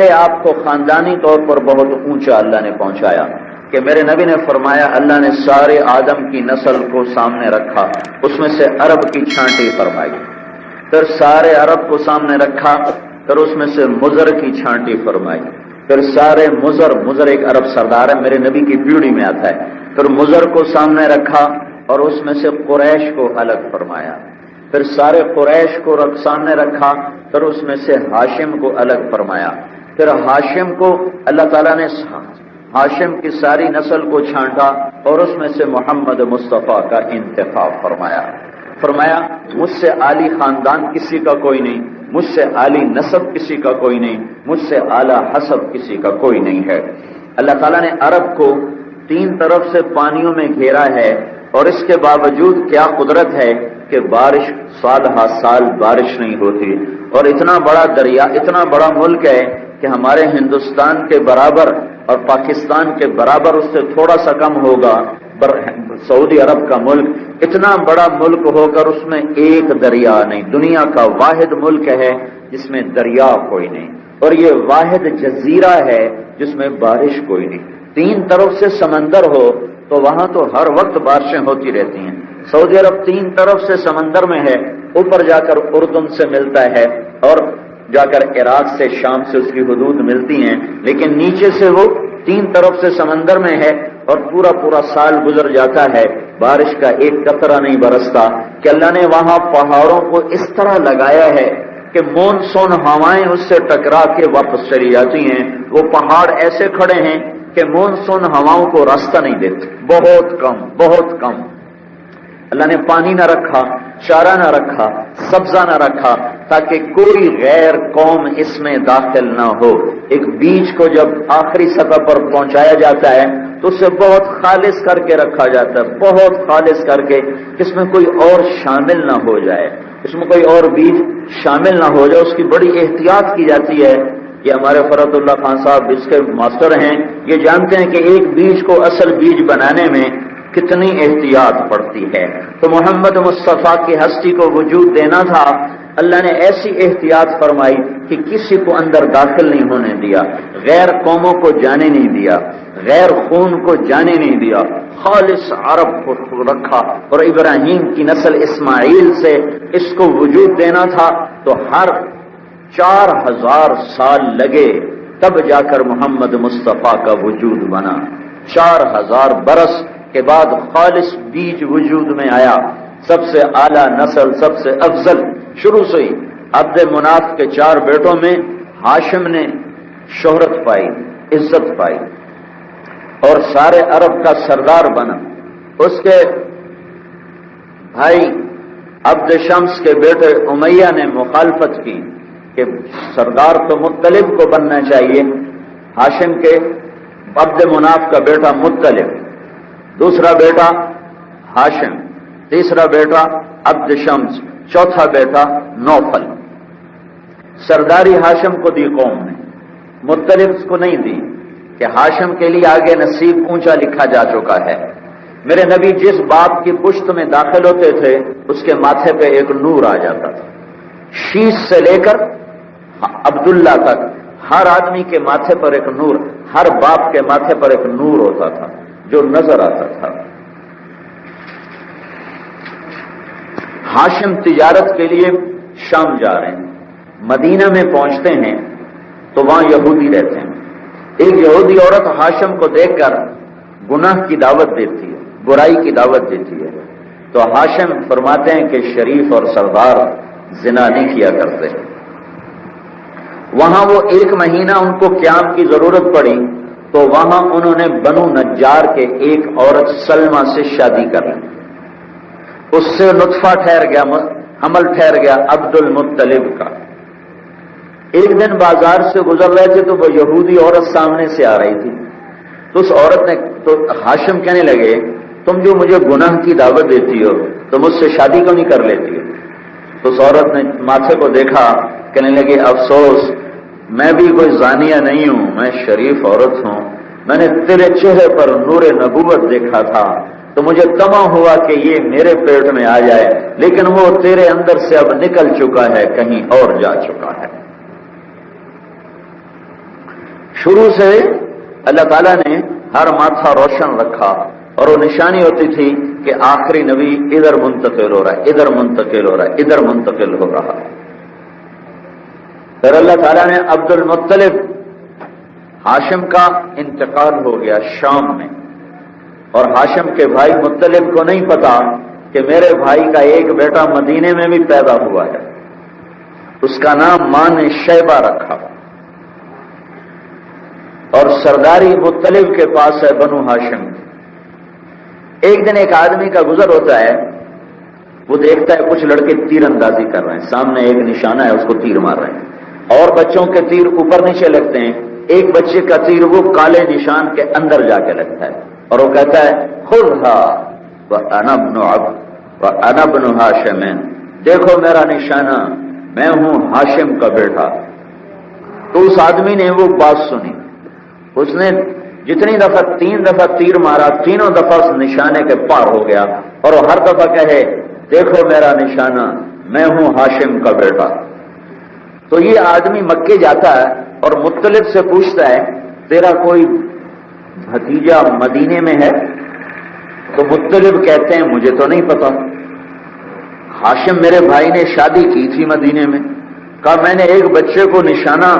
اپنے آپ کو خاندانی طور پر بہت اونچا اللہ نے پہنچایا کہ میرے نبی نے فرمایا اللہ نے سارے آدم کی نسل کو سامنے رکھا، اس میں سے عرب کی چھانٹی فرمائی، پھر سارے عرب کو سامنے رکھا، پھر اس میں سے مضر کی چھانٹی فرمائی، پھر سارے مضر ایک عرب سردار ہے، میرے نبی کی پیڑھی میں آتا ہے، پھر مضر کو سامنے رکھا اور اس میں سے قریش کو الگ فرمایا، پھر سارے قریش کو سامنے رکھا، پھر اس میں سے ہاشم کو الگ فرمایا، پھر ہاشم کو اللہ تعالیٰ نے ہاشم کی ساری نسل کو چھانٹا اور اس میں سے محمد مصطفیٰ کا انتخاب فرمایا مجھ سے عالی خاندان کسی کا کوئی نہیں، مجھ سے عالی نسب کسی کا کوئی نہیں، مجھ سے اعلیٰ حسب کسی کا کوئی نہیں ہے۔ اللہ تعالیٰ نے عرب کو 3 طرف سے پانیوں میں گھیرا ہے، اور اس کے باوجود کیا قدرت ہے کہ بارش سال ہر سال بارش نہیں ہوتی، اور اتنا بڑا دریا، اتنا بڑا ملک ہے کہ ہمارے ہندوستان کے برابر اور پاکستان کے برابر اس سے تھوڑا سا کم ہوگا، سعودی عرب کا ملک، اتنا بڑا ملک ہو کر اس میں ایک دریا نہیں، دنیا کا واحد ملک ہے جس میں دریا کوئی نہیں، اور یہ واحد جزیرہ ہے جس میں بارش کوئی نہیں۔ 3 طرف سے سمندر ہو تو وہاں تو ہر وقت بارشیں ہوتی رہتی ہیں۔ سعودی عرب 3 طرف سے سمندر میں ہے، اوپر جا کر اردن سے ملتا ہے اور جا کر عراق سے، شام سے اس کی حدود ملتی ہیں، لیکن نیچے سے وہ 3 طرف سے سمندر میں ہے، اور پورا سال گزر جاتا ہے، بارش کا ایک قطرہ نہیں برستا، کہ اللہ نے وہاں پہاڑوں کو اس طرح لگایا ہے کہ مونسون ہوائیں اس سے ٹکرا کے واپس چلی جاتی ہیں۔ وہ پہاڑ ایسے کھڑے ہیں کہ مونسون ہواؤں کو راستہ نہیں دیتے، بہت کم۔ اللہ نے پانی نہ رکھا، چارہ نہ رکھا، سبزہ نہ رکھا، تاکہ کوئی غیر قوم اس میں داخل نہ ہو۔ ایک بیج کو جب آخری سطح پر پہنچایا جاتا ہے تو اسے بہت خالص کر کے رکھا جاتا ہے، بہت خالص کر کے، اس میں کوئی اور شامل نہ ہو جائے، اس میں کوئی اور بیج شامل نہ ہو جائے، اس کی بڑی احتیاط کی جاتی ہے۔ یہ ہمارے فرت اللہ خان صاحب اس کے ماسٹر ہیں، یہ جانتے ہیں کہ ایک بیج کو اصل بیج بنانے میں کتنی احتیاط پڑتی ہے۔ تو محمد مصطفیٰ کی ہستی کو وجود دینا تھا، اللہ نے ایسی احتیاط فرمائی کہ کسی کو اندر داخل نہیں ہونے دیا، غیر قوموں کو جانے نہیں دیا، غیر خون کو جانے نہیں دیا، خالص عرب کو رکھا، اور ابراہیم کی نسل اسماعیل سے اس کو وجود دینا تھا، تو ہر 4000 سال لگے تب جا کر محمد مصطفیٰ کا وجود بنا۔ 4000 برس کے بعد خالص بیج وجود میں آیا، سب سے اعلیٰ نسل، سب سے افضل۔ شروع سے ہی عبد مناف کے 4 بیٹوں میں ہاشم نے شہرت پائی، عزت پائی، اور سارے عرب کا سردار بنا۔ اس کے بھائی عبد شمس کے بیٹے امیہ نے مخالفت کی کہ سردار تو مطلب کو بننا چاہیے، ہاشم کے عبد مناف کا بیٹا مطلب، دوسرا بیٹا ہاشم، تیسرا بیٹا عبد شمس، چوتھا بیٹا نوفل۔ سرداری ہاشم کو دی قوم نے، مطلب کو نہیں دی، کہ ہاشم کے لیے آگے نصیب اونچا لکھا جا چکا ہے۔ میرے نبی جس باپ کی پشت میں داخل ہوتے تھے اس کے ماتھے پہ ایک نور آ جاتا تھا، شیش سے لے کر عبداللہ تک ہر آدمی کے ماتھے پر ایک نور، ہر باپ کے ماتھے پر ایک نور ہوتا تھا جو نظر آتا تھا۔ ہاشم تجارت کے لیے شام جا رہے ہیں، مدینہ میں پہنچتے ہیں تو وہاں یہودی رہتے ہیں۔ ایک یہودی عورت ہاشم کو دیکھ کر گناہ کی دعوت دیتی ہے، برائی کی دعوت دیتی ہے، تو ہاشم فرماتے ہیں کہ شریف اور سردار زنا نہیں کیا کرتے۔ وہاں وہ 1 مہینہ ان کو قیام کی ضرورت پڑی، تو وہاں انہوں نے بنو نجار کے ایک عورت سلمہ سے شادی کر لی، اس سے نطفہ ٹھہر گیا، حمل ٹھہر گیا عبد المطلب کا۔ ایک دن بازار سے گزر رہے تھے تو وہ یہودی عورت سامنے سے آ رہی تھی، تو اس عورت نے، تو ہاشم کہنے لگے تم جو مجھے گناہ کی دعوت دیتی ہو تو مجھ سے شادی کیوں نہیں کر لیتی ہو؟ تو اس عورت نے ماتھے کو دیکھا، کہنے لگی افسوس، میں بھی کوئی زانیہ نہیں ہوں، میں شریف عورت ہوں، میں نے تیرے چہرے پر نور نبوت دیکھا تھا تو مجھے طمع ہوا کہ یہ میرے پیٹ میں آ جائے، لیکن وہ تیرے اندر سے اب نکل چکا ہے، کہیں اور جا چکا ہے۔ شروع سے اللہ تعالیٰ نے ہر ماتھا روشن رکھا، اور وہ نشانی ہوتی تھی کہ آخری نبی ادھر منتقل ہو رہا ہے، ادھر منتقل ہو رہا ہے، ادھر منتقل ہو رہا ہے۔ پھر اللہ تعالیٰ نے عبد المطلب ہاشم کا انتقال ہو گیا شام میں، اور ہاشم کے بھائی مطلب کو نہیں پتا کہ میرے بھائی کا ایک بیٹا مدینے میں بھی پیدا ہوا ہے، اس کا نام ماں نے شیبہ رکھا، اور سرداری مطلب کے پاس ہے بنو ہاشم۔ ایک دن ایک آدمی کا گزر ہوتا ہے، وہ دیکھتا ہے کچھ لڑکے تیر اندازی کر رہے ہیں، سامنے ایک نشانہ ہے، اس کو تیر مار رہے ہیں، اور بچوں کے تیر اوپر نیچے لگتے ہیں، ایک بچے کا تیر وہ کالے نشان کے اندر جا کے لگتا ہے، اور وہ کہتا ہے خذھا وانا ابن عبد وانا ابن ہاشم، دیکھو میرا نشانہ، میں ہوں ہاشم کا بیٹا۔ تو اس آدمی نے وہ بات سنی، اس نے جتنی دفعہ 3 دفعہ تیر مارا، تینوں دفعہ اس نشانے کے پار ہو گیا، اور وہ ہر دفعہ کہے دیکھو میرا نشانہ، میں ہوں ہاشم کا بیٹا۔ تو یہ آدمی مکے جاتا ہے اور مطلب سے پوچھتا ہے تیرا کوئی بھتیجا مدینے میں ہے؟ تو مطلب کہتے ہیں مجھے تو نہیں پتا، ہاشم میرے بھائی نے شادی کی تھی مدینے میں، کہا میں نے ایک بچے کو نشانہ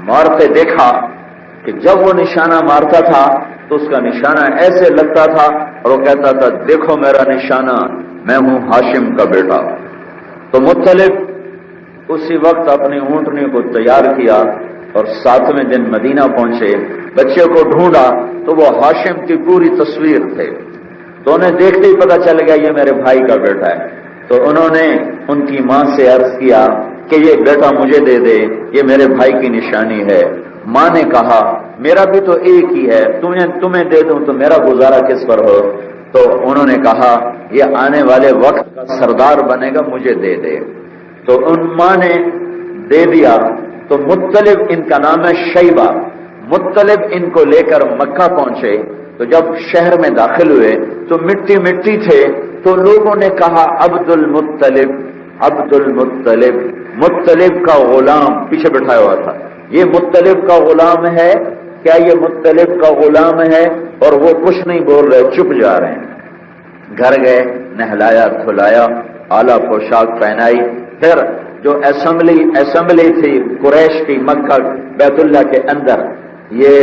مارتے دیکھا کہ جب وہ نشانہ مارتا تھا تو اس کا نشانہ ایسے لگتا تھا، اور وہ کہتا تھا دیکھو میرا نشانہ، میں ہوں ہاشم کا بیٹا۔ تو مطلب اسی وقت اپنی اونٹنی کو تیار کیا اور 7ویں دن مدینہ پہنچے، بچے کو ڈھونڈا تو وہ ہاشم کی پوری تصویر تھے، تو انہیں دیکھتے ہی پتا چل گیا یہ میرے بھائی کا بیٹا ہے۔ تو انہوں نے ان کی ماں سے عرض کیا کہ یہ بیٹا مجھے دے دے، یہ میرے بھائی کی نشانی ہے۔ ماں نے کہا میرا بھی تو ایک ہی ہے، تمہیں دے دوں تو میرا گزارا کس پر ہو؟ تو انہوں نے کہا یہ آنے والے وقت کا سردار بنے گا، مجھے دے دے۔ تو ان ماں نے دے دیا۔ تو مطلب ان کا نام ہے شیبہ، مطلب ان کو لے کر مکہ پہنچے، تو جب شہر میں داخل ہوئے تو مٹی مٹی تھے، تو لوگوں نے کہا عبد المطلب، عبد المطلب، مطلب کا غلام پیچھے بٹھایا ہوا تھا، یہ مطلب کا غلام ہے، کیا یہ مطلب کا غلام ہے؟ اور وہ کچھ نہیں بول رہے، چپ جا رہے ہیں۔ گھر گئے، نہلایا دھلایا، اعلیٰ پوشاک پہنائی، پھر جو اسمبلی تھی قریش کی مکہ بیت اللہ کے اندر، یہ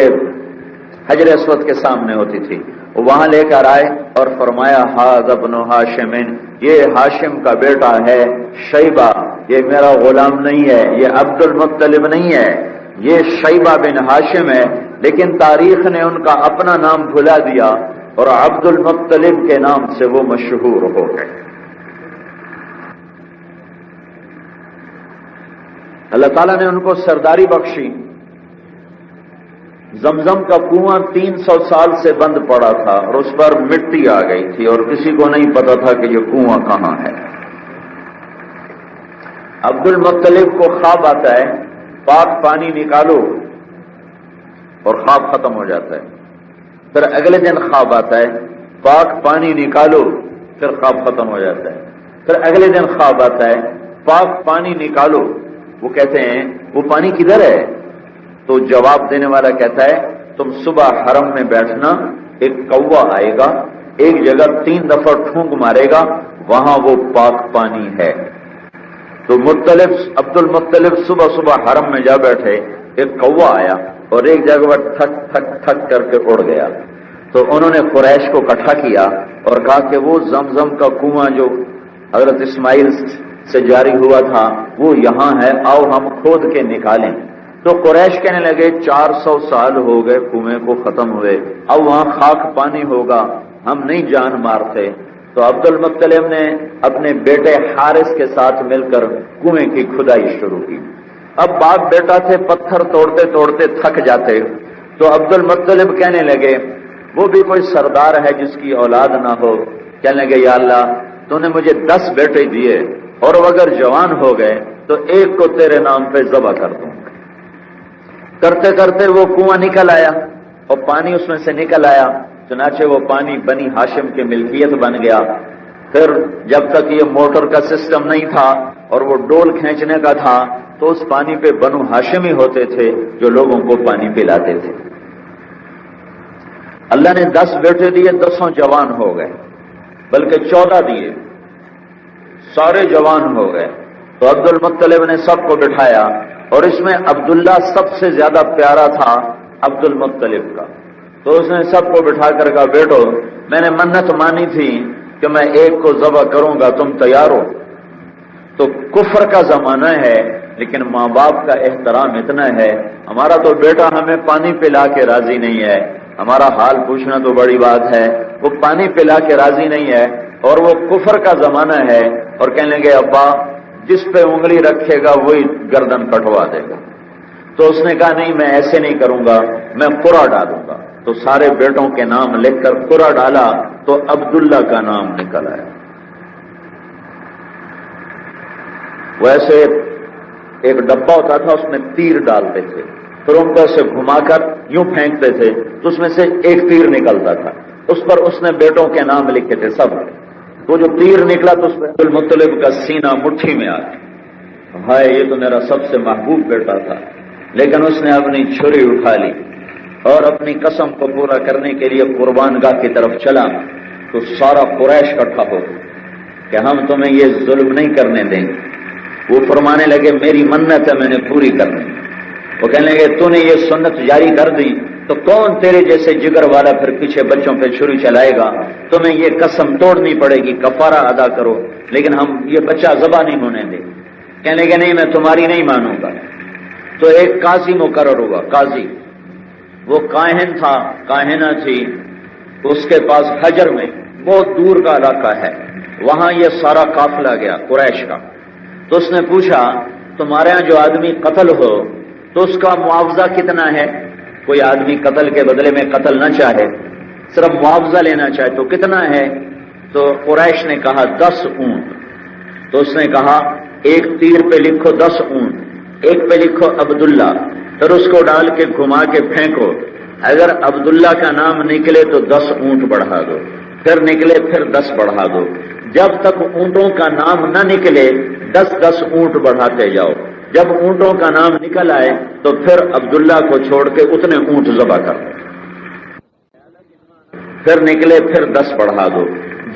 حجر اسود کے سامنے ہوتی تھی، وہاں لے کر آئے اور فرمایا ھذا ابن ہاشم، یہ ہاشم کا بیٹا ہے شیبہ، یہ میرا غلام نہیں ہے، یہ عبد المطلب نہیں ہے، یہ شیبہ بن ہاشم ہے، لیکن تاریخ نے ان کا اپنا نام بھلا دیا اور عبد المطلب کے نام سے وہ مشہور ہو گئے۔ اللہ تعالیٰ نے ان کو سرداری بخشی۔ زمزم کا کنواں 300 سال سے بند پڑا تھا اور اس پر مٹی آ گئی تھی اور کسی کو نہیں پتا تھا کہ یہ کنواں کہاں ہے۔ عبد المطلب کو خواب آتا ہے پاک پانی نکالو، اور خواب ختم ہو جاتا ہے۔ پھر اگلے دن خواب آتا ہے پاک پانی نکالو، پھر خواب ختم ہو جاتا ہے۔ پھر اگلے دن خواب آتا ہے پاک پانی نکالو، وہ کہتے ہیں وہ پانی کدھر ہے؟ تو جواب دینے والا کہتا ہے تم صبح حرم میں بیٹھنا، ایک کوا آئے گا، ایک جگہ 3 دفعہ ٹھونک مارے گا، وہاں وہ پاک پانی ہے۔ تو عبد المطلب صبح صبح حرم میں جا بیٹھے، ایک کوا آیا اور ایک جگہ پر ٹھک ٹھک ٹھک کر کے اڑ گیا۔ تو انہوں نے قریش کو اکٹھا کیا اور کہا کہ وہ زمزم کا کنواں جو حضرت اسماعیل سے جاری ہوا تھا وہ یہاں ہے، آؤ ہم کھود کے نکالیں۔ تو قریش کہنے لگے 400 سال ہو گئے کنویں کو ختم ہوئے، اب وہاں خاک پانی ہوگا، ہم نہیں جان مارتے۔ تو عبد المطلب نے اپنے بیٹے حارث کے ساتھ مل کر کنویں کی کھدائی شروع کی۔ اب باپ بیٹا تھے، پتھر توڑتے توڑتے تھک جاتے، تو عبد المطلب کہنے لگے وہ بھی کوئی سردار ہے جس کی اولاد نہ ہو، کہنے لگے یا اللہ تو نے مجھے 10 بیٹے دیے اور وہ اگر جوان ہو گئے تو ایک کو تیرے نام پہ ذبح کر دوں۔ کرتے کرتے وہ کنواں نکل آیا اور پانی اس میں سے نکل آیا، چنانچہ وہ پانی بنی ہاشم کی ملکیت بن گیا۔ پھر جب تک یہ موٹر کا سسٹم نہیں تھا اور وہ ڈول کھینچنے کا تھا تو اس پانی پہ بنو ہاشمی ہوتے تھے جو لوگوں کو پانی پلاتے تھے۔ اللہ نے 10 بیٹے دیے، 10 جوان ہو گئے، بلکہ 14 دیے، سارے جوان ہو گئے۔ تو عبد المطلب نے سب کو بٹھایا، اور اس میں عبداللہ سب سے زیادہ پیارا تھا عبد المطلب کا۔ تو اس نے سب کو بٹھا کر کہا بیٹو میں نے منت مانی تھی کہ میں ایک کو ذبح کروں گا، تم تیار ہو؟ تو کفر کا زمانہ ہے لیکن ماں باپ کا احترام اتنا ہے، ہمارا تو بیٹا ہمیں پانی پلا کے راضی نہیں ہے، ہمارا حال پوچھنا تو بڑی بات ہے، وہ پانی پلا کے راضی نہیں ہے اور وہ کفر کا زمانہ ہے، اور کہنے لگے ابا جس پہ انگلی رکھے گا وہی گردن کٹوا دے گا۔ تو اس نے کہا نہیں میں ایسے نہیں کروں گا، میں قرعہ ڈالوں گا۔ تو سارے بیٹوں کے نام لکھ کر قرعہ ڈالا تو عبداللہ کا نام نکل آیا۔ ویسے ایک ڈبہ ہوتا تھا، اس میں تیر ڈالتے تھے، پھر ان کو ایسے گھما کر یوں پھینکتے تھے تو اس میں سے ایک تیر نکلتا تھا، اس پر اس نے بیٹوں کے نام لکھے تھے سب۔ تو جو تیر نکلا تو اس پہ عبد المطلب کا سینہ مٹھی میں آ گیا، ہائے یہ تو میرا سب سے محبوب بیٹا تھا، لیکن اس نے اپنی چھری اٹھا لی اور اپنی قسم کو پورا کرنے کے لیے قربان گاہ کی طرف چلا۔ تو سارا قریش اکٹھا ہو کہ ہم تمہیں یہ ظلم نہیں کرنے دیں گے۔ وہ فرمانے لگے میری منت ہے میں نے پوری کرنی۔ وہ کہنے لگے تو نے یہ سنت جاری کر دی تو کون تیرے جیسے جگر والا پھر پیچھے بچوں پہ چھری چلائے گا؟ تمہیں یہ قسم توڑنی پڑے گی، کفارہ ادا کرو، لیکن ہم یہ بچہ ذبح نہیں ہونے دیں۔ کہنے لگے نہیں میں تمہاری نہیں مانوں گا۔ تو ایک قاضی مقرر ہوا، قاضی وہ کاہن تھا، کاہنہ تھی، اس کے پاس حجر میں بہت دور کا علاقہ ہے، وہاں یہ سارا قافلہ گیا قریش کا۔ تو اس نے پوچھا تمہارے ہاں جو آدمی قتل ہو تو اس کا معاوضہ کتنا ہے؟ کوئی آدمی قتل کے بدلے میں قتل نہ چاہے، صرف معاوضہ لینا چاہے تو کتنا ہے؟ تو قریش نے کہا 10 اونٹ۔ تو اس نے کہا ایک تیر پہ لکھو 10 اونٹ، ایک پہ لکھو عبداللہ، پھر اس کو ڈال کے گھما کے پھینکو، اگر عبداللہ کا نام نکلے تو 10 اونٹ بڑھا دو، پھر نکلے پھر 10 بڑھا دو، جب تک اونٹوں کا نام نہ نکلے 10 اونٹ بڑھاتے جاؤ، جب اونٹوں کا نام نکل آئے تو پھر عبداللہ کو چھوڑ کے اتنے اونٹ ذبح کر دو، پھر نکلے پھر 10 بڑھا دو،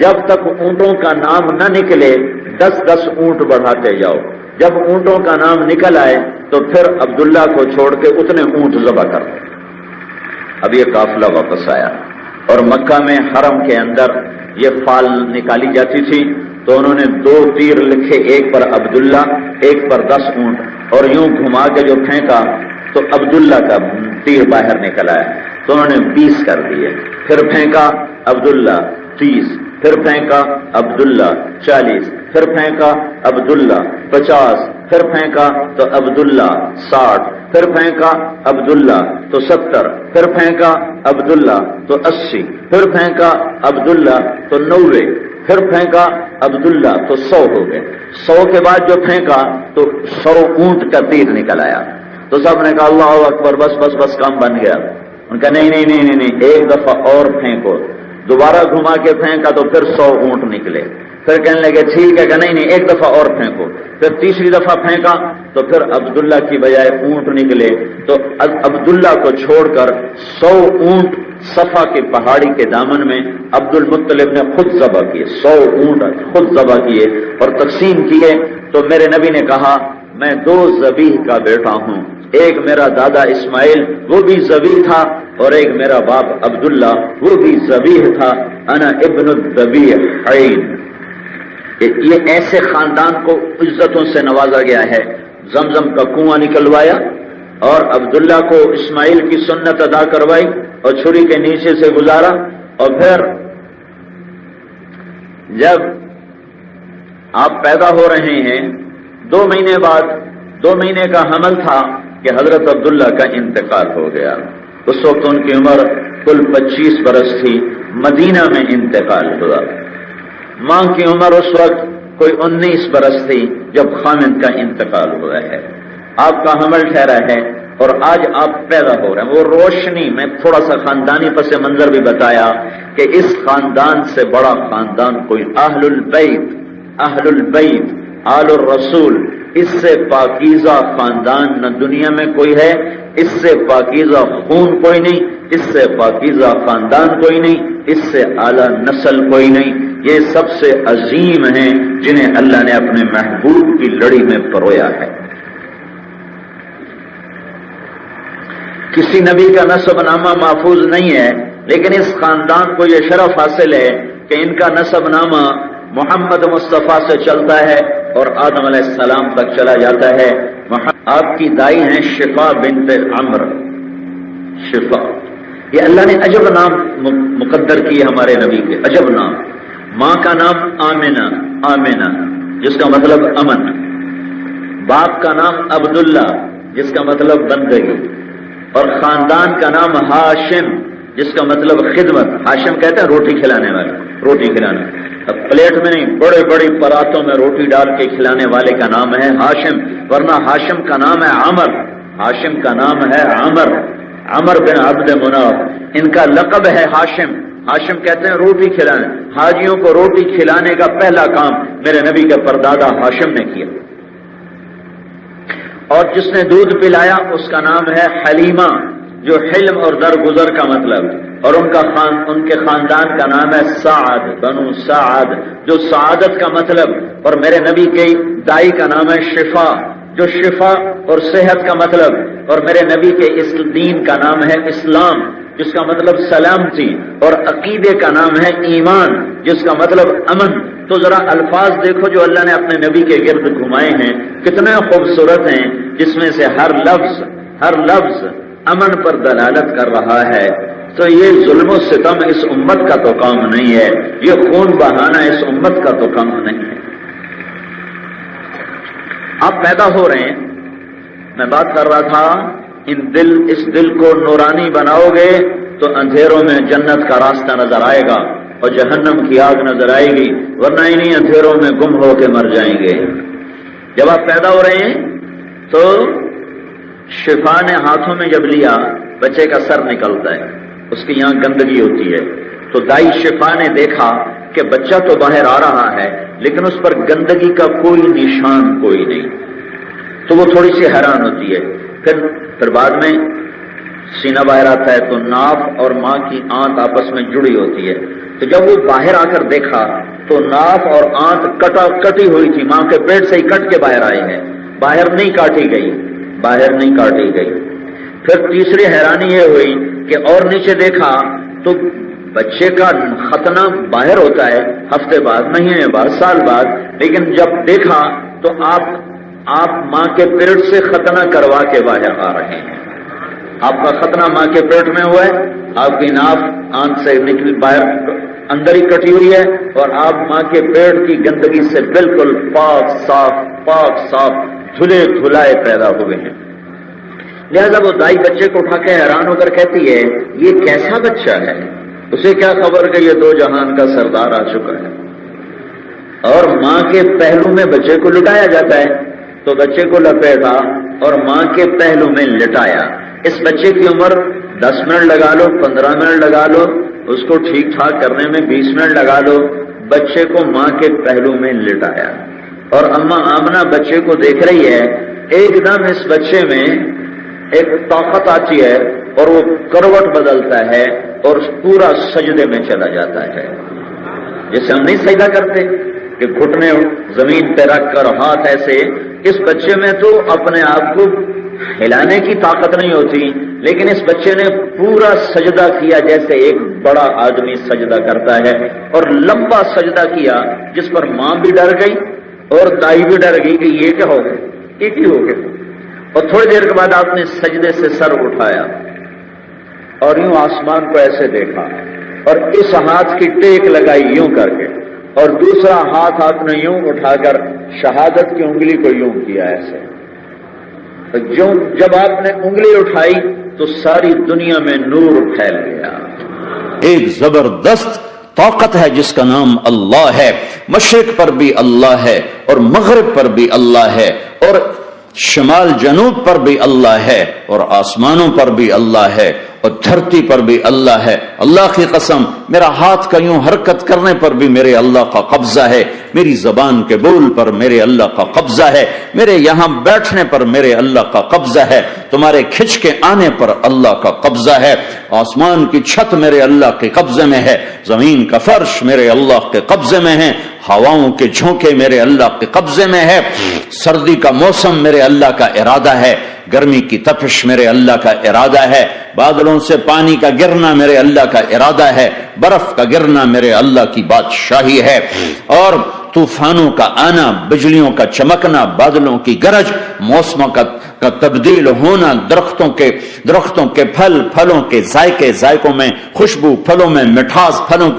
جب تک اونٹوں کا نام نہ نکلے 10 اونٹ بڑھاتے جاؤ، جب اونٹوں کا نام نکل آئے تو پھر عبداللہ کو چھوڑ کے اتنے اونٹ ذبح کر دو۔ اب یہ قافلہ واپس آیا اور مکہ میں حرم کے اندر یہ فال نکالی جاتی تھی، تو انہوں نے 2 تیر لکھے، ایک پر عبداللہ ایک پر 10 اونٹ، اور یوں گھما کے جو پھینکا تو عبداللہ کا تیر باہر نکل آیا، تو انہوں نے 20 کر دیے، پھر پھینکا عبداللہ 30، پھر پھینکا عبداللہ 40، پھر پھینکا عبداللہ 50، پھر پھینکا تو عبداللہ 60، پھر پھینکا عبداللہ تو 70، پھر پھینکا عبداللہ تو 80، پھر پھینکا عبداللہ تو 90، پھر پھینکا عبداللہ تو 100 ہو گئے۔ 100 کے بعد جو پھینکا تو 100 اونٹ کا تیر نکل آیا۔ تو سب نے کہا اللہ اکبر، بس بس بس کام بن گیا۔ ان کا نہیں نہیں نہیں نہیں، ایک دفعہ اور پھینکو۔ دوبارہ گھما کے پھینکا تو پھر 100 اونٹ نکلے۔ پھر کہنے لگے ٹھیک ہے کہ نہیں نہیں، ایک دفعہ اور پھینکو۔ پھر تیسری دفعہ پھینکا تو پھر عبداللہ کی بجائے اونٹ نکلے، تو عبداللہ کو چھوڑ کر 100 اونٹ صفا کی پہاڑی کے دامن میں عبد المطلب نے خود ذبح کیے، 100 اونٹ خود ذبح کیے اور تقسیم کیے۔ تو میرے نبی نے کہا میں 2 ذبیح کا بیٹا ہوں، ایک میرا دادا اسماعیل وہ بھی ذبیح تھا، اور ایک میرا باپ عبداللہ وہ بھی ذبیح تھا، انا ابن الذبیحین۔ یہ ایسے خاندان کو عزتوں سے نوازا گیا ہے، زمزم کا کنواں نکلوایا اور عبداللہ کو اسماعیل کی سنت ادا کروائی اور چھری کے نیچے سے گزارا، اور پھر جب آپ پیدا ہو رہے ہیں 2 مہینے بعد 2 مہینے کا حمل تھا کہ حضرت عبداللہ کا انتقال ہو گیا۔ اس وقت ان کی عمر کل 25 برس تھی، مدینہ میں انتقال ہوا۔ ماں کی عمر اس وقت کوئی 19 برس تھی جب خامد کا انتقال ہوا ہے۔ آپ کا حمل ٹھہرا ہے اور آج آپ پیدا ہو رہے ہیں۔ وہ روشنی، میں تھوڑا سا خاندانی پس منظر بھی بتایا کہ اس خاندان سے بڑا خاندان کوئی، اہل البیت آل الرسول اس سے پاکیزہ خاندان نہ دنیا میں کوئی ہے، اس سے پاکیزہ خون کوئی نہیں، اس سے پاکیزہ خاندان کوئی نہیں، اس سے اعلیٰ نسل کوئی نہیں۔ یہ سب سے عظیم ہیں جنہیں اللہ نے اپنے محبوب کی لڑی میں پرویا ہے۔ کسی نبی کا نسب نامہ محفوظ نہیں ہے، لیکن اس خاندان کو یہ شرف حاصل ہے کہ ان کا نسب نامہ محمد مصطفیٰ سے چلتا ہے اور آدم علیہ السلام تک چلا جاتا ہے۔ آپ کی دائی ہیں شفا بنت عمرو، شفا، یہ اللہ نے عجب نام مقدر کیے ہمارے نبی کے، عجب نام۔ ماں کا نام آمنہ، آمنہ جس کا مطلب امن، باپ کا نام عبداللہ جس کا مطلب بندگی، اور خاندان کا نام ہاشم جس کا مطلب خدمت۔ ہاشم کہتے ہیں روٹی کھلانے والے، روٹی کھلانے، اب پلیٹ میں نہیں، بڑے بڑی پراتوں میں روٹی ڈال کے کھلانے والے کا نام ہے ہاشم، ورنہ ہاشم کا نام ہے عمر، ہاشم کا نام ہے عمر، عمر بن عبد مناف، ان کا لقب ہے ہاشم۔ ہاشم کہتے ہیں روٹی کھلانے، حاجیوں کو روٹی کھلانے کا پہلا کام میرے نبی کے پردادا ہاشم نے کیا۔ اور جس نے دودھ پلایا اس کا نام ہے حلیمہ، جو حلم اور درگزر کا مطلب، اور ان کے خاندان کا نام ہے سعد، بنو سعد، جو سعادت کا مطلب، اور میرے نبی کے دائی کا نام ہے شفا، جو شفا اور صحت کا مطلب، اور میرے نبی کے اس دین کا نام ہے اسلام جس کا مطلب سلامتی، اور عقیدے کا نام ہے ایمان جس کا مطلب امن۔ تو ذرا الفاظ دیکھو جو اللہ نے اپنے نبی کے گرد گھمائے ہیں، کتنے خوبصورت ہیں، جس میں سے ہر لفظ امن پر دلالت کر رہا ہے۔ تو یہ ظلم و ستم اس امت کا تو کام نہیں ہے، یہ خون بہانا اس امت کا تو کام نہیں ہے۔ آپ پیدا ہو رہے ہیں، میں بات کر رہا تھا، اس دل کو نورانی بناؤ گے تو اندھیروں میں جنت کا راستہ نظر آئے گا اور جہنم کی آگ نظر آئے گی، ورنہ انہیں اندھیروں میں گم ہو کے مر جائیں گے۔ جب آپ پیدا ہو رہے ہیں تو شفا نے ہاتھوں میں جب لیا، بچے کا سر نکلتا ہے، اس کی یہاں گندگی ہوتی ہے، تو دائی شفا نے دیکھا کہ بچہ تو باہر آ رہا ہے لیکن اس پر گندگی کا کوئی نشان کوئی نہیں، تو وہ تھوڑی سی حیران ہوتی ہے۔ پھر بعد میں سینہ باہر آتا ہے تو ناف اور ماں کی آنت آپس میں جڑی ہوتی ہے، تو جب وہ باہر آ کر دیکھا تو ناف اور آنت کٹی ہوئی تھی، ماں کے پیٹ سے ہی کٹ کے باہر آئی ہے، باہر نہیں کاٹی گئی۔ پھر تیسری حیرانی یہ ہوئی کہ اور نیچے دیکھا تو بچے کا ختنہ باہر ہوتا ہے ہفتے بعد، مہینے بعد، سال بعد، لیکن جب دیکھا تو آپ ماں کے پیٹ سے ختنہ کروا کے باہر آ رہے ہیں۔ آپ کا ختنہ ماں کے پیٹ میں ہوا ہے، آپ کی ناف آنت سے نکلی باہر اندر ہی کٹی ہوئی ہے، اور آپ ماں کے پیٹ کی گندگی سے بالکل پاک صاف دھلے دھلائے پیدا ہوئے ہیں۔ لہذا وہ دائی بچے کو اٹھا کے حیران ہو کر کہتی ہے یہ کیسا بچہ ہے، اسے کیا خبر کہ یہ دو جہان کا سردار آ چکا ہے۔ اور ماں کے پہلو میں بچے کو لٹایا جاتا ہے، تو بچے کو لپیٹا اور ماں کے پہلو میں لٹایا۔ اس بچے کی عمر 10 منٹ لگا لو، 15 منٹ لگا لو، اس کو ٹھیک ٹھاک کرنے میں 20 منٹ لگا لو، بچے کو ماں کے پہلو میں لٹایا، اور اماں آمنہ بچے کو دیکھ رہی ہے۔ ایک دم اس بچے میں ایک طاقت آتی ہے اور وہ کروٹ بدلتا ہے اور پورا سجدے میں چلا جاتا ہے۔ جیسے ہم نہیں سجدہ کرتے کہ گھٹنے زمین پہ رکھ کر ہاتھ ایسے، اس بچے میں تو اپنے آپ کو ہلانے کی طاقت نہیں ہوتی، لیکن اس بچے نے پورا سجدہ کیا جیسے ایک بڑا آدمی سجدہ کرتا ہے، اور لمبا سجدہ کیا جس پر ماں بھی ڈر گئی اور دائی بھی ڈر گئی کہ یہ کیا ہو گیا، ایک ہی ہو گیا۔ اور تھوڑی دیر کے بعد آپ نے سجدے سے سر اٹھایا اور یوں آسمان کو ایسے دیکھا، اور اس ہاتھ کی ٹیک لگائی یوں کر کے، اور دوسرا ہاتھ آپ نے یوں اٹھا کر شہادت کی انگلی کو یوں کیا ایسے۔ جب آپ نے انگلی اٹھائی تو ساری دنیا میں نور پھیل گیا۔ ایک زبردست طاقت ہے جس کا نام اللہ ہے، مشرق پر بھی اللہ ہے اور مغرب پر بھی اللہ ہے، اور شمال جنوب پر بھی اللہ ہے اور آسمانوں پر بھی اللہ ہے، اور دھرتی پر بھی اللہ ہے. اللہ کی قسم میرا ہاتھ کا یوں حرکت کرنے پر بھی میرے اللہ کا قبضہ ہے, میری زبان کے بول پر میرے اللہ کا قبضہ ہے, میرے یہاں بیٹھنے پر میرے اللہ کا قبضہ ہے, تمہارے کھچ کے آنے پر اللہ کا قبضہ ہے, آسمان کی چھت میرے اللہ کے قبضے میں ہے, زمین کا فرش میرے اللہ کے قبضے میں ہے, ہواؤں کے جھونکے میرے اللہ کے قبضے میں ہے, سردی کا موسم میرے اللہ کا ارادہ ہے, گرمی کی تپش میرے اللہ کا ارادہ ہے, بادلوں سے پانی کا گرنا میرے اللہ کا ارادہ ہے, برف کا گرنا میرے اللہ کی بادشاہی ہے, اور طوفانوں کا آنا, بجلیوں کا چمکنا, بادلوں کی گرج, موسموں کا تبدیل ہونا, درختوں کے پھلوں کے ذائقوں میں خوشبو, پھلوں میں مٹھاس, پھلوں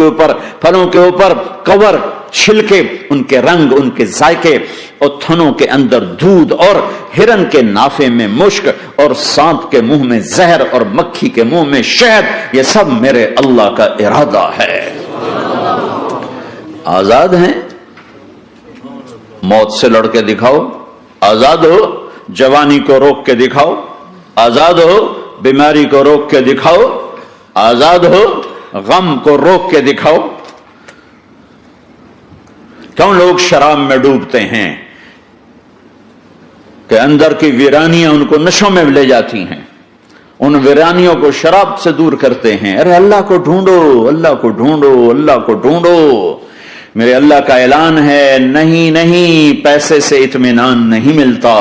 کے اوپر کور, چھلکے, ان کے رنگ, ان کے ذائقے, اور تھنوں کے اندر دودھ, اور ہرن کے نافے میں مشک, اور سانپ کے منہ میں زہر, اور مکھی کے منہ میں شہد, یہ سب میرے اللہ کا ارادہ ہے. آزاد ہیں, موت سے لڑ کے دکھاؤ, آزاد ہو, جوانی کو روک کے دکھاؤ, آزاد ہو, بیماری کو روک کے دکھاؤ, آزاد ہو, غم کو روک کے دکھاؤ. کیوں لوگ شراب میں ڈوبتے ہیں کہ اندر کی ویرانیاں ان کو نشوں میں لے جاتی ہیں, ان ویرانیوں کو شراب سے دور کرتے ہیں. ارے اللہ کو ڈھونڈو, اللہ کو ڈھونڈو, اللہ کو ڈھونڈو. میرے اللہ کا اعلان ہے, نہیں, پیسے سے اطمینان نہیں ملتا.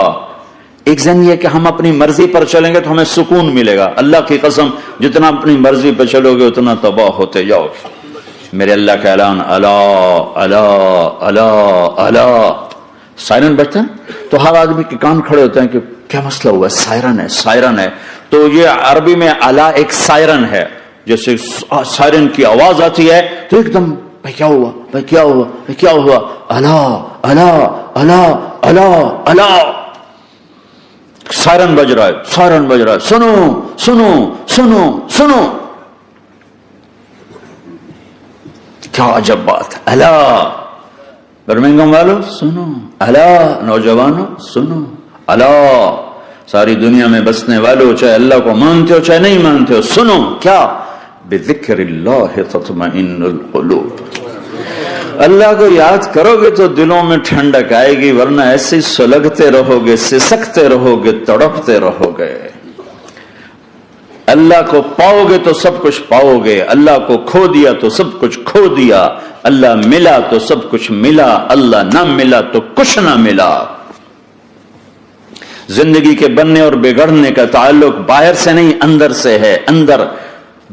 ایک زن یہ کہ ہم اپنی مرضی پر چلیں گے تو ہمیں سکون ملے گا. اللہ کی قسم جتنا اپنی مرضی پر چلو گے اتنا تباہ ہوتے جاؤ. میرے اللہ کا اعلان, اللہ اللہ اللہ اللہ. سائرن بجتا ہے تو ہر آدمی کے کان کھڑے ہوتے ہیں کہ کیا مسئلہ ہوا, سائرن ہے. تو یہ عربی میں اللہ ایک سائرن ہے, جیسے سائرن کی آواز آتی ہے تو ایک دم بھائی کیا ہوا, اللہ اللہ اللہ اللہ اللہ, سائرن بج رہا ہے, سنو سنو سنو سنو. کیا عجب بات ہے. اللہ برمنگم والو سنو, اللہ نوجوانوں سنو, اللہ ساری دنیا میں بسنے والوں, چاہے اللہ کو مانتے ہو چاہے نہیں مانتے ہو, سنو. کیا بذکر اللہ تطمئن القلوب. اللہ کو یاد کرو گے تو دلوں میں ٹھنڈک آئے گی, ورنہ ایسے سلگتے رہو گے, سسکتے رہو گے, تڑپتے رہو گے. اللہ کو پاؤ گے تو سب کچھ پاؤ گے, اللہ کو کھو دیا تو سب کچھ کھو دیا, اللہ ملا تو سب کچھ ملا, اللہ نہ ملا تو کچھ نہ ملا. زندگی کے بننے اور بگڑنے کا تعلق باہر سے نہیں اندر سے ہے. اندر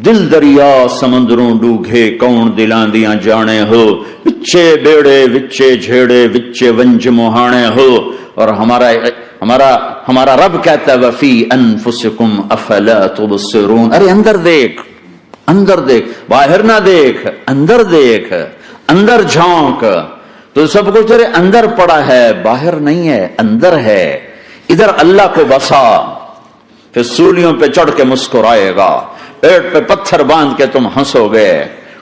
دل دریا سمندروں ڈوگے کون دلاں دیاں جانے ہو, وچے بیڑے وچے جھیڑے وچے ونج مہانے ہو. اور ہمارا رب کہتا ہے وفی انفسکم افلا تبصرون. ارے اندر دیکھ, باہر نہ دیکھ, اندر دیکھ, اندر جھانک. تو سب کچھ تیرے اندر پڑا ہے, باہر نہیں ہے, اندر ہے. ادھر اللہ کو بسا, پھر سولیوں پہ چڑھ کے مسکرائے گا, پیٹ پہ پتھر باندھ کے تم ہنسو گے,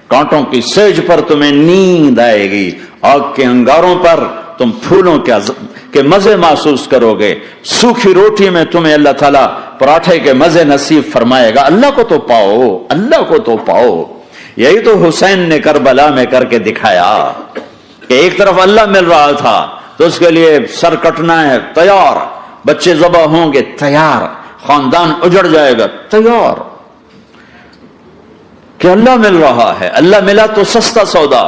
کانٹوں کی سیج پر تمہیں نیند آئے گی, آگ کے انگاروں پر تم پھولوں کے مزے محسوس کرو گے, سوکھی روٹی میں تمہیں اللہ تعالیٰ پراٹھے کے مزے نصیب فرمائے گا. اللہ کو تو پاؤ, اللہ کو تو پاؤ. یہی تو حسین نے کربلا میں کر کے دکھایا کہ ایک طرف اللہ مل رہا تھا تو اس کے لیے سر کٹنا ہے, تیار, بچے ذبح ہوں گے, تیار, خاندان اجڑ جائے گا, تیار. کہ اللہ مل رہا ہے, اللہ ملا تو سستا سودا.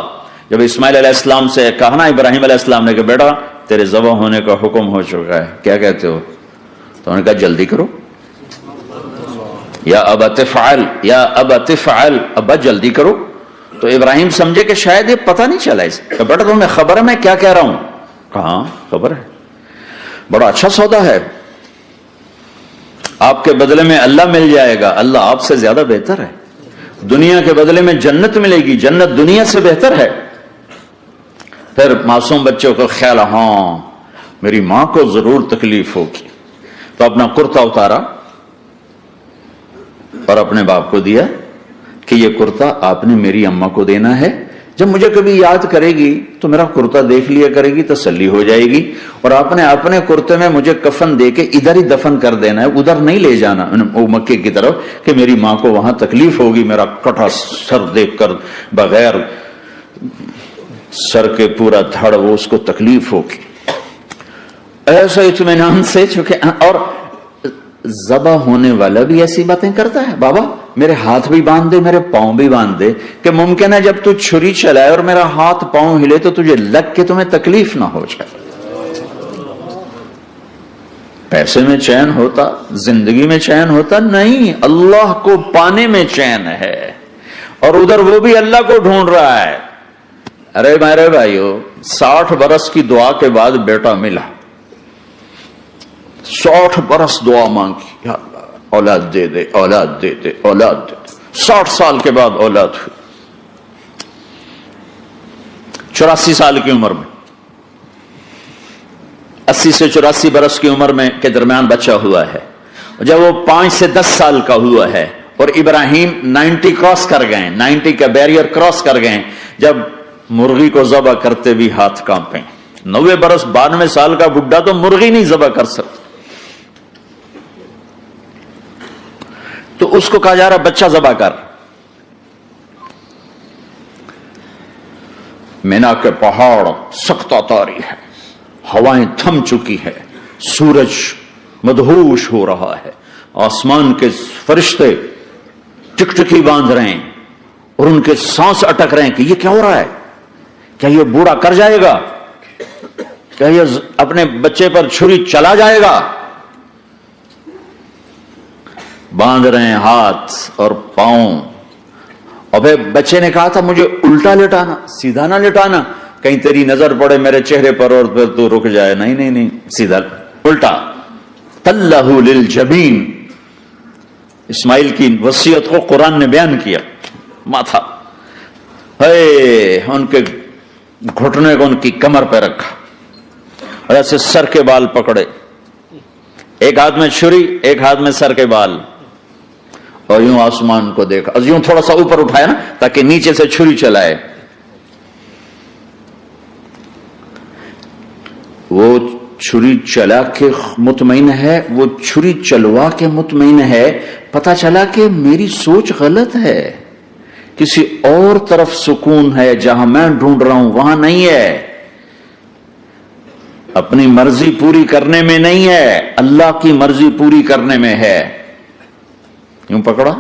جب اسماعیل علیہ السلام سے کہا نا ابراہیم علیہ السلام نے کہ بیٹا تیرے ذبح ہونے کا حکم ہو چکا ہے, کیا کہتے ہو؟ تو انہوں نے کہا جلدی کرو, یا ابا تفعل, یا ابا تفعل, ابا جلدی کرو. تو ابراہیم سمجھے کہ شاید یہ پتہ نہیں چلا اس کا. بیٹا تمہیں خبر ہے میں کیا کہہ رہا ہوں؟ کہاں خبر ہے, بڑا اچھا سودا ہے, آپ کے بدلے میں اللہ مل جائے گا, اللہ آپ سے زیادہ بہتر ہے. دنیا کے بدلے میں جنت ملے گی, جنت دنیا سے بہتر ہے. پھر معصوم بچوں کو خیال, ہاں میری ماں کو ضرور تکلیف ہوگی, تو اپنا کرتا اتارا اور اپنے باپ کو دیا کہ یہ کرتا آپ نے میری اماں کو دینا ہے, جب مجھے کبھی یاد کرے گی تو میرا کرتا دیکھ لیا کرے گی، تسلی ہو جائے گی، اور آپ نے اپنے کرتے میں مجھے کفن دے کے ادھر ہی دفن کر دینا ہے، ادھر نہیں لے جانا مکے کی طرف کہ میری ماں کو وہاں تکلیف ہوگی، میرا کٹا سر دیکھ کر بغیر سر کے پورا دھڑ وہ اس کو تکلیف ہوگی. ایسا اطمینان سے، چونکہ اور ذبح ہونے والا بھی ایسی باتیں کرتا ہے، بابا میرے ہاتھ بھی باندھ دے، میرے پاؤں بھی باندھ دے، کہ ممکن ہے جب تو چھری چلائے اور میرا ہاتھ پاؤں ہلے تو تجھے لگ کے تمہیں تکلیف نہ ہو جائے. پیسے میں چین ہوتا، زندگی میں چین ہوتا نہیں، اللہ کو پانے میں چین ہے، اور ادھر وہ بھی اللہ کو ڈھونڈ رہا ہے. ارے میرے بھائیو، 60 برس کی دعا کے بعد بیٹا ملا، 60 برس دعا مانگی، یا اللہ اولاد دے دے، اولاد دے دے، اولاد دے دے. 60 سال کے بعد اولاد ہوئی، 84 سال کی عمر میں، 80 سے 84 برس کی عمر میں کے درمیان بچہ ہوا ہے. جب وہ 5 سے 10 سال کا ہوا ہے اور ابراہیم 90 کراس کر گئے، 90 کا بیریئر کراس کر گئے، جب مرغی کو ذبح کرتے بھی ہاتھ کانپے. 90 برس 92 سال کا بڈھا تو مرغی نہیں ذبح کر سکتا، تو اس کو کہا جا رہا بچہ ذبح کر. مینا کے پہاڑ سختہ طاری ہے، ہوائیں تھم چکی ہے، سورج مدہوش ہو رہا ہے، آسمان کے فرشتے ٹکٹکی باندھ رہے ہیں اور ان کے سانس اٹک رہے ہیں کہ یہ کیا ہو رہا ہے، کیا یہ بوڑھا کر جائے گا، کیا یہ اپنے بچے پر چھری چلا جائے گا. باندھ رہے ہیں ہاتھ اور پاؤں. اور پھر بچے نے کہا تھا مجھے الٹا لٹانا، سیدھا نہ لٹانا، کہیں تیری نظر پڑے میرے چہرے پر اور پھر تو رک جائے. نہیں نہیں نہیں، سیدھا الٹا. تلہ للجبین، اسماعیل کی وصیت کو قرآن نے بیان کیا. ماتھا ان کے گھٹنے کو ان کی کمر پہ رکھا اور ایسے سر کے بال پکڑے، ایک ہاتھ میں چھری، ایک ہاتھ میں سر کے بال، اور یوں آسمان کو دیکھا، یوں تھوڑا سا اوپر اٹھایا نا تاکہ نیچے سے چھری چلائے. وہ چھری چلا کے مطمئن ہے، وہ چھری چلوا کے مطمئن ہے. پتا چلا کہ میری سوچ غلط ہے، کسی اور طرف سکون ہے، جہاں میں ڈھونڈ رہا ہوں وہاں نہیں ہے. اپنی مرضی پوری کرنے میں نہیں ہے، اللہ کی مرضی پوری کرنے میں ہے. یوں پکڑا،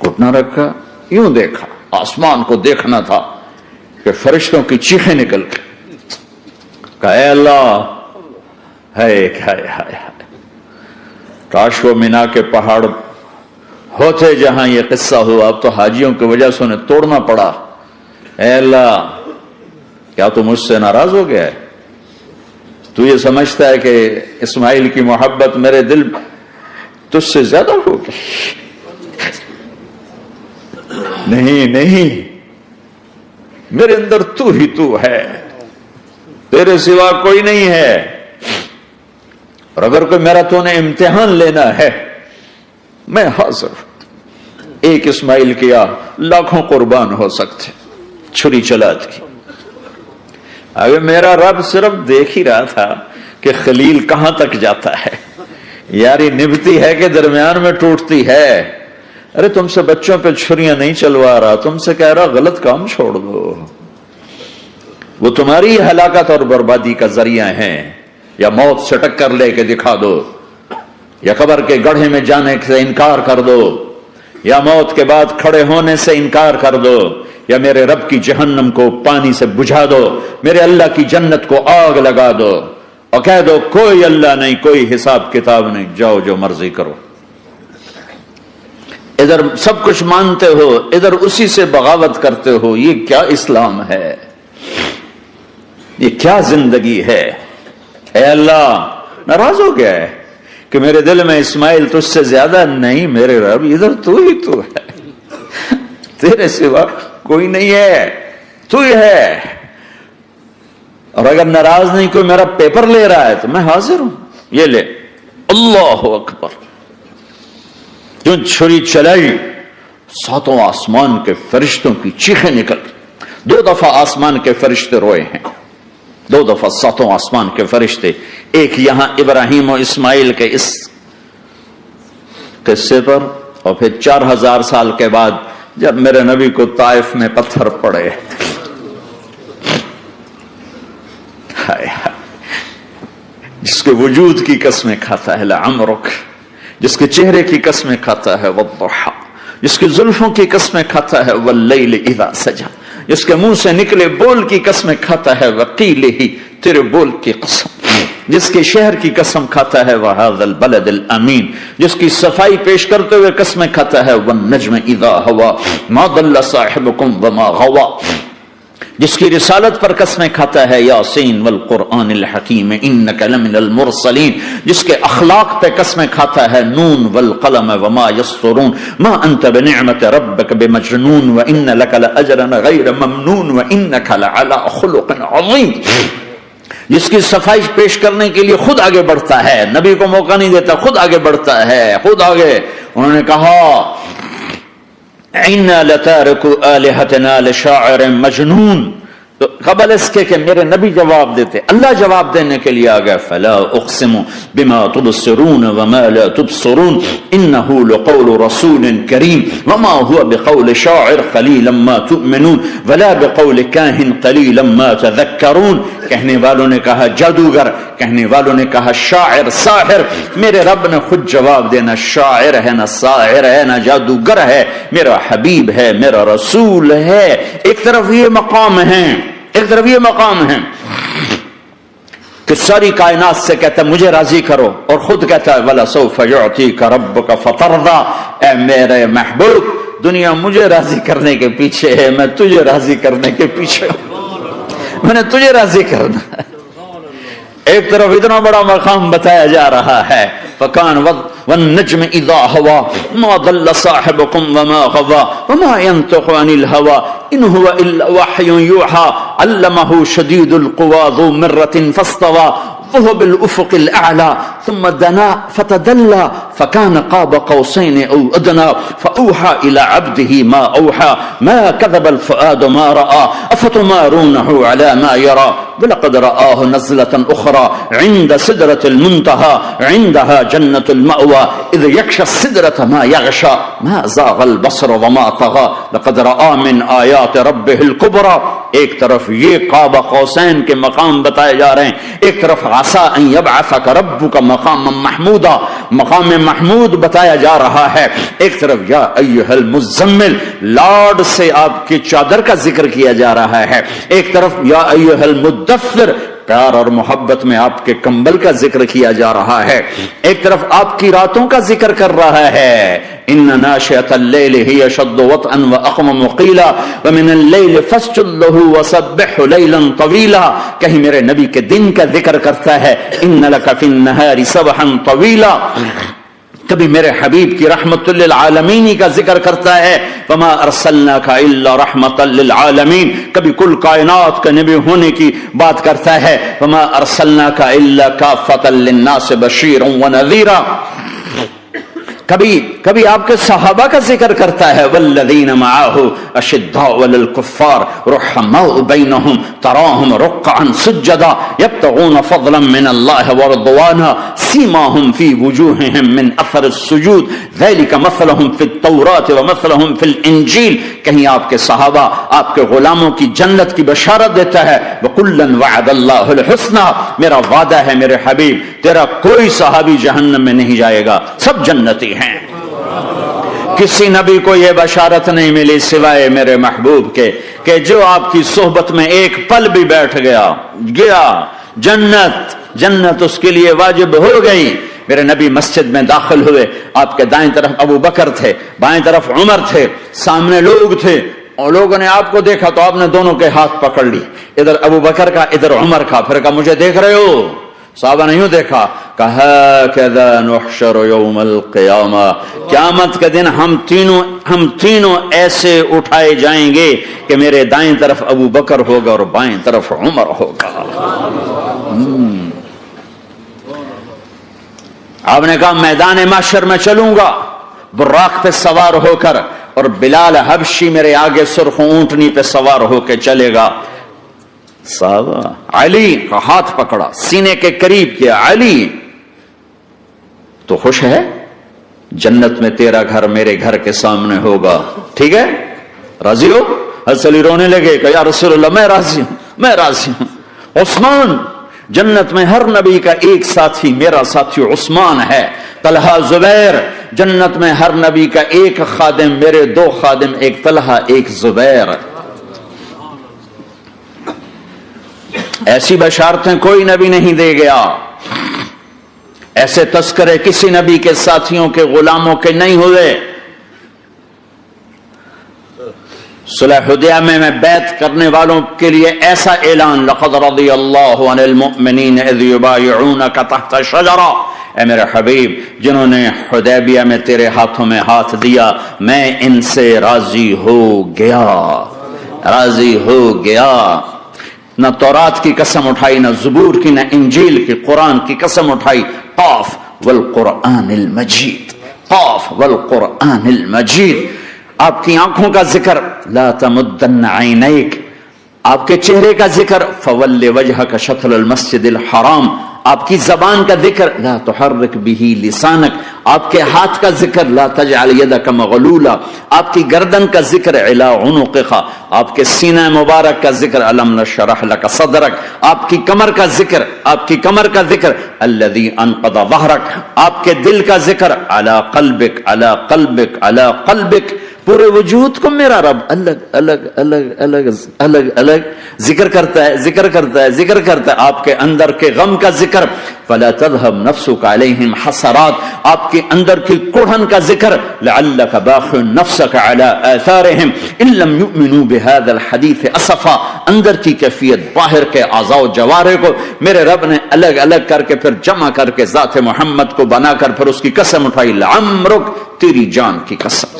گھٹنا رکھا، یوں دیکھا. آسمان کو دیکھنا تھا کہ فرشتوں کی چیخیں نکل کے کہا اے اللہ، ہائے ہائے ہائے، کاش وہ مینا کے پہاڑ ہوتے جہاں یہ قصہ ہوا. اب تو حاجیوں کی وجہ سے انہیں توڑنا پڑا. اے اللہ، کیا تو مجھ سے ناراض ہو گیا ہے؟ تو یہ سمجھتا ہے کہ اسماعیل کی محبت میرے دل تجھ سے زیادہ ہوگی؟ نہیں نہیں، میرے اندر تو ہی تو ہے، تیرے سوا کوئی نہیں ہے. اور اگر کوئی میرا تو نے امتحان لینا ہے، میں حاضر. ایک اسماعیل کیا لاکھوں قربان ہو سکتے، چھری چلا دی. اگر میرا رب صرف دیکھ ہی رہا تھا کہ خلیل کہاں تک جاتا ہے، یاری نبھتی ہے کہ درمیان میں ٹوٹتی ہے. ارے تم سے بچوں پہ چھریاں نہیں چلوا رہا، تم سے کہہ رہا غلط کام چھوڑ دو، وہ تمہاری ہلاکت اور بربادی کا ذریعہ ہیں. یا موت سے ٹکر لے کے دکھا دو، یا قبر کے گڑھے میں جانے سے انکار کر دو، یا موت کے بعد کھڑے ہونے سے انکار کر دو، یا میرے رب کی جہنم کو پانی سے بجھا دو، میرے اللہ کی جنت کو آگ لگا دو، اور کہہ دو کوئی اللہ نہیں، کوئی حساب کتاب نہیں، جاؤ جو مرضی کرو. ادھر سب کچھ مانتے ہو، ادھر اسی سے بغاوت کرتے ہو. یہ کیا اسلام ہے؟ یہ کیا زندگی ہے؟ اے اللہ، ناراض ہو گیا ہے کہ میرے دل میں اسماعیل تجھ سے زیادہ نہیں، میرے رب ادھر تو ہی تو ہے، تیرے سوا کوئی نہیں ہے، تو ہی ہے. اور اگر ناراض نہیں کوئی میرا پیپر لے رہا ہے تو میں حاضر ہوں، یہ لے. اللہ اکبر. جو چھری چلائی، ساتوں آسمان کے فرشتوں کی چیخیں نکل، دو دفعہ آسمان کے فرشتے روئے ہیں، دو دفعہ ساتوں آسمان کے فرشتے، ایک یہاں ابراہیم و اسماعیل کے اس قصے پر، اور پھر 4000 سال کے بعد جب میرے نبی کو طائف میں پتھر پڑے، ہائے ہائے، جس کے وجود کی قسمیں کھاتا ہے لعمرک، جس کے چہرے کی قسمیں کھاتا ہے والضحى، جس کی زلفوں کی قسمیں کھاتا ہے واللیل اذا سجى، جس کے منہ سے نکلے بول کی قسمیں کھاتا ہے وقیلہ، تیرے بول کی قسم، جس کے شہر کی قسم کھاتا ہے وہذا البلد الامین، جس کی صفائی پیش کرتے ہوئے قسمیں کھاتا ہے والنجم اذا ہوا ما ضل صاحبکم وما غوا، جس کی رسالت پر قسمیں کھاتا ہے یاسین والقرآن الحکیم انک لمن المرسلین، جس کے اخلاق پہ قسمیں کھاتا ہے نون والقلم وما یسطرون ما انت بنعمت ربک بمجنون وان لک لاجرا غیر ممنون وانک لعلی خلق عظیم، جس کی صفائی پیش کرنے کے لیے خود آگے بڑھتا ہے، نبی کو موقع نہیں دیتا، خود آگے بڑھتا ہے، خود آگے۔ انہوں نے کہا اِنَّا لَتَارِكُ آلِهَتِنَا لِشَاعِرٍ مَجْنُونَ، تو قبل اس کے کہ میرے نبی جواب دیتے، اللہ جواب دینے کے لیے آ گیا فَلَا أُقْسِمُ بِمَا تُبْصِرُونَ وَمَا لَا تُبْصِرُونَ إِنَّهُ لَقَوْلُ رَسُولٍ كَرِيمٍ وَمَا هُوَ بِقَوْلِ شَاعِرٍ قَلِيلًا مَا تُؤْمِنُونَ وَلَا بِقَوْلِ كَاهِنٍ قَلِيلًا مَا تَذَكَّرُونَ، کہنے والوں نے کہا جادوگر، کہنے والوں نے کہا شاعر، ساحر، میرے رب نے خود جواب دینا شاعر ہے نہ ساحر ہے نہ جادوگر ہے، میرا حبیب ہے، میرا رسول ہے۔ ایک طرف یہ مقام ہے، ایک طرف یہ مقام ہے کہ ساری کائنات سے کہتا ہے مجھے راضی کرو، اور خود کہتا ہے وَلَسَوْفَ يُعْطِيكَ رَبُّكَ فَتَرْضَىٰ، اے میرے محبوب دنیا مجھے راضی کرنے کے پیچھے ہے، میں تجھے راضی کرنے کے پیچھے ہوں، میں نے تجھے راضی کرنا ہے۔ ایک طرف اتنا بڑا مقام بتایا جا رہا ہے فَكَانَ وَالنَّجْمِ إِذَا هَوَىٰ مَا ضَلَّ صَاحِبُكُمْ وَمَا غَوَىٰ وَمَا يَنطِقُ عَنِ الْهَوَىٰ إِنْ هُوَ إِلَّا وَحْيٌ يُوحَىٰ عَلَّمَهُ شَدِيدُ الْقُوَىٰ ذُو مِرَّةٍ فَاسْتَوَىٰ وهو بالأفق الأعلى ثم دنا فتدلى فكان قاب قوسين أو أدنى فأوحى إلى عبده ما أوحى ما كذب الفؤاد ما رأى أفتمارونه على ما يرى ولقد رآه نزلة أخرى عند سدرة المنتهى عندها جنة المأوى إذ يغشى السدرة ما يغشى ما زاغ البصر وما طغى لقد رأى من آيات ربه الكبرى۔ ایک طرف یہ قاب قوسین کے مقام بتائے جا رہے ہیں، ایک طرف عسى ان يبعثك ربك مقاما محمودا، مقام محمود بتایا جا رہا ہے، ایک طرف یا ایھا المزمل لاڈ سے آپ کی چادر کا ذکر کیا جا رہا ہے، ایک طرف یا ایھا المدثر پیار اور محبت میں آپ کے کمبل کا ذکر کیا جا رہا ہے، ایک طرف آپ کی راتوں کا ذکر کر رہا ہے ان ناشئۃ اللیل ہی اشد وطئا واقوم قیلا ومن اللیل فاسجد له وسبح لیلا طویلا، کہیں میرے نبی کے دن کا ذکر کرتا ہے ان لک فی النہار سبحا طویلا، کبھی میرے حبیب کی رحمت للعالمین کا ذکر کرتا ہے وما ارسلناک الا رحمت للعالمین، کبھی کل کائنات کا نبی ہونے کی بات کرتا ہے وما ارسلناک الا کافۃ للناس بشیرا ونذیرا، کبھی آپ کے صحابہ کا ذکر کرتا ہے والذین معه اشداء علی الکفار رحماء بینہم تراہم رکعا سجدا یبتغون فضلا من اللہ ورضوانا سیماہم فی وجوہہم من اثر السجود ذلک مثلہم فی التوراۃ ومثلہم فی الانجیل، کہیں آپ کے صحابہ آپ کے غلاموں کی جنت کی بشارت دیتا ہے وکلا وعد اللہ الحسنى، میرا وعدہ ہے میرے حبیب تیرا کوئی صحابی جہنم میں نہیں جائے گا، سب جنتی ہیں۔ کسی نبی کو یہ بشارت نہیں ملی سوائے میرے محبوب کے کہ جو آپ کی صحبت میں ایک پل بھی بیٹھ گیا جنت اس کے لیے واجب ہو گئی۔ میرے نبی مسجد میں داخل ہوئے، آپ کے دائیں طرف ابو بکر تھے، بائیں طرف عمر تھے، سامنے لوگ تھے، اور لوگوں نے آپ کو دیکھا تو آپ نے دونوں کے ہاتھ پکڑ لی، ادھر ابو بکر کا ادھر عمر کا، پھر کہا مجھے دیکھ رہے ہو؟ صحابہ نہیں دیکھا، کہا کذا نحشر یوم القیامہ، قیامت کے دن ہم تینوں ایسے اٹھائے جائیں گے کہ میرے دائیں طرف ابو بکر ہوگا اور بائیں طرف عمر ہوگا۔ آپ نے کہا میدان محشر میں چلوں گا، براق پہ سوار ہو کر اور بلال حبشی میرے آگے سرخ اونٹنی پہ سوار ہو کے چلے گا. صاحب علی کا ہاتھ پکڑا, سینے کے قریب کیا. علی تو خوش ہے؟ جنت میں تیرا گھر میرے گھر کے سامنے ہوگا, ٹھیک ہے, راضی ہو؟ حضرت علی رونے لگے کہ یا رسول اللہ میں راضی ہوں, میں راضی ہوں. عثمان, جنت میں ہر نبی کا ایک ساتھی میرا ساتھی عثمان ہے. طلحہ زبیر, جنت میں ہر نبی کا ایک خادم میرے دو خادم, ایک طلحہ ایک زبیر. ایسی بشارتیں کوئی نبی نہیں دے گیا, ایسے تذکرے کسی نبی کے ساتھیوں کے غلاموں کے نہیں ہوئے. صلح حدیبیہ میں بیعت کرنے والوں کے لیے ایسا اعلان, لقد رضی اللہ عن المؤمنین اذ یبایعونک تحت شجرہ, اے میرے حبیب جنہوں نے حدیبیہ میں تیرے ہاتھوں میں ہاتھ دیا میں ان سے راضی ہو گیا, راضی ہو گیا. نہ تورات کی قسم اٹھائی, نہ زبور کی, نہ انجیل کی, قرآن کی قسم اٹھائی. قاف والقرآن المجید, قاف والقرآن المجید. آپ کی آنکھوں کا ذکر, لا تمدن عینیک, آپ کے چہرے کا ذکر, فول وجہک شطر المسجد الحرام. آپ کی زبان کا ذکر, لا تحرک به لسانک. آپ کے ہاتھ کا ذکر, لا تجعل یدک مغلولا. آپ کی گردن کا ذکر, علی عنقک. آپ کے سینہ مبارک کا ذکر, الم نشرح لک صدرک. آپ کی کمر کا ذکر, آپ کی کمر کا ذکر, الذی انقض ظہرک. آپ کے دل کا ذکر, علی قلبک, علی قلبک, علی قلبک. پورے وجود کو میرا رب الگ الگ الگ الگ الگ الگ ذکر کرتا ہے, ذکر کرتا ہے, ذکر کرتا ہے. آپ کے اندر کے غم کا ذکر, فلا تذهب نفسك عليهم حسرات. آپ کے اندر کی کڑھن کا ذکر, لعلك باخع نفسك على آثارهم ان لم يؤمنوا بهذا الحديث اسفا. اندر کی کیفیت, باہر کے اعضاء و جوارح کو میرے رب نے الگ الگ کر کے پھر جمع کر کے ذات محمد کو بنا کر پھر اس کی قسم اٹھائی, لعمرک, تیری جان کی قسم,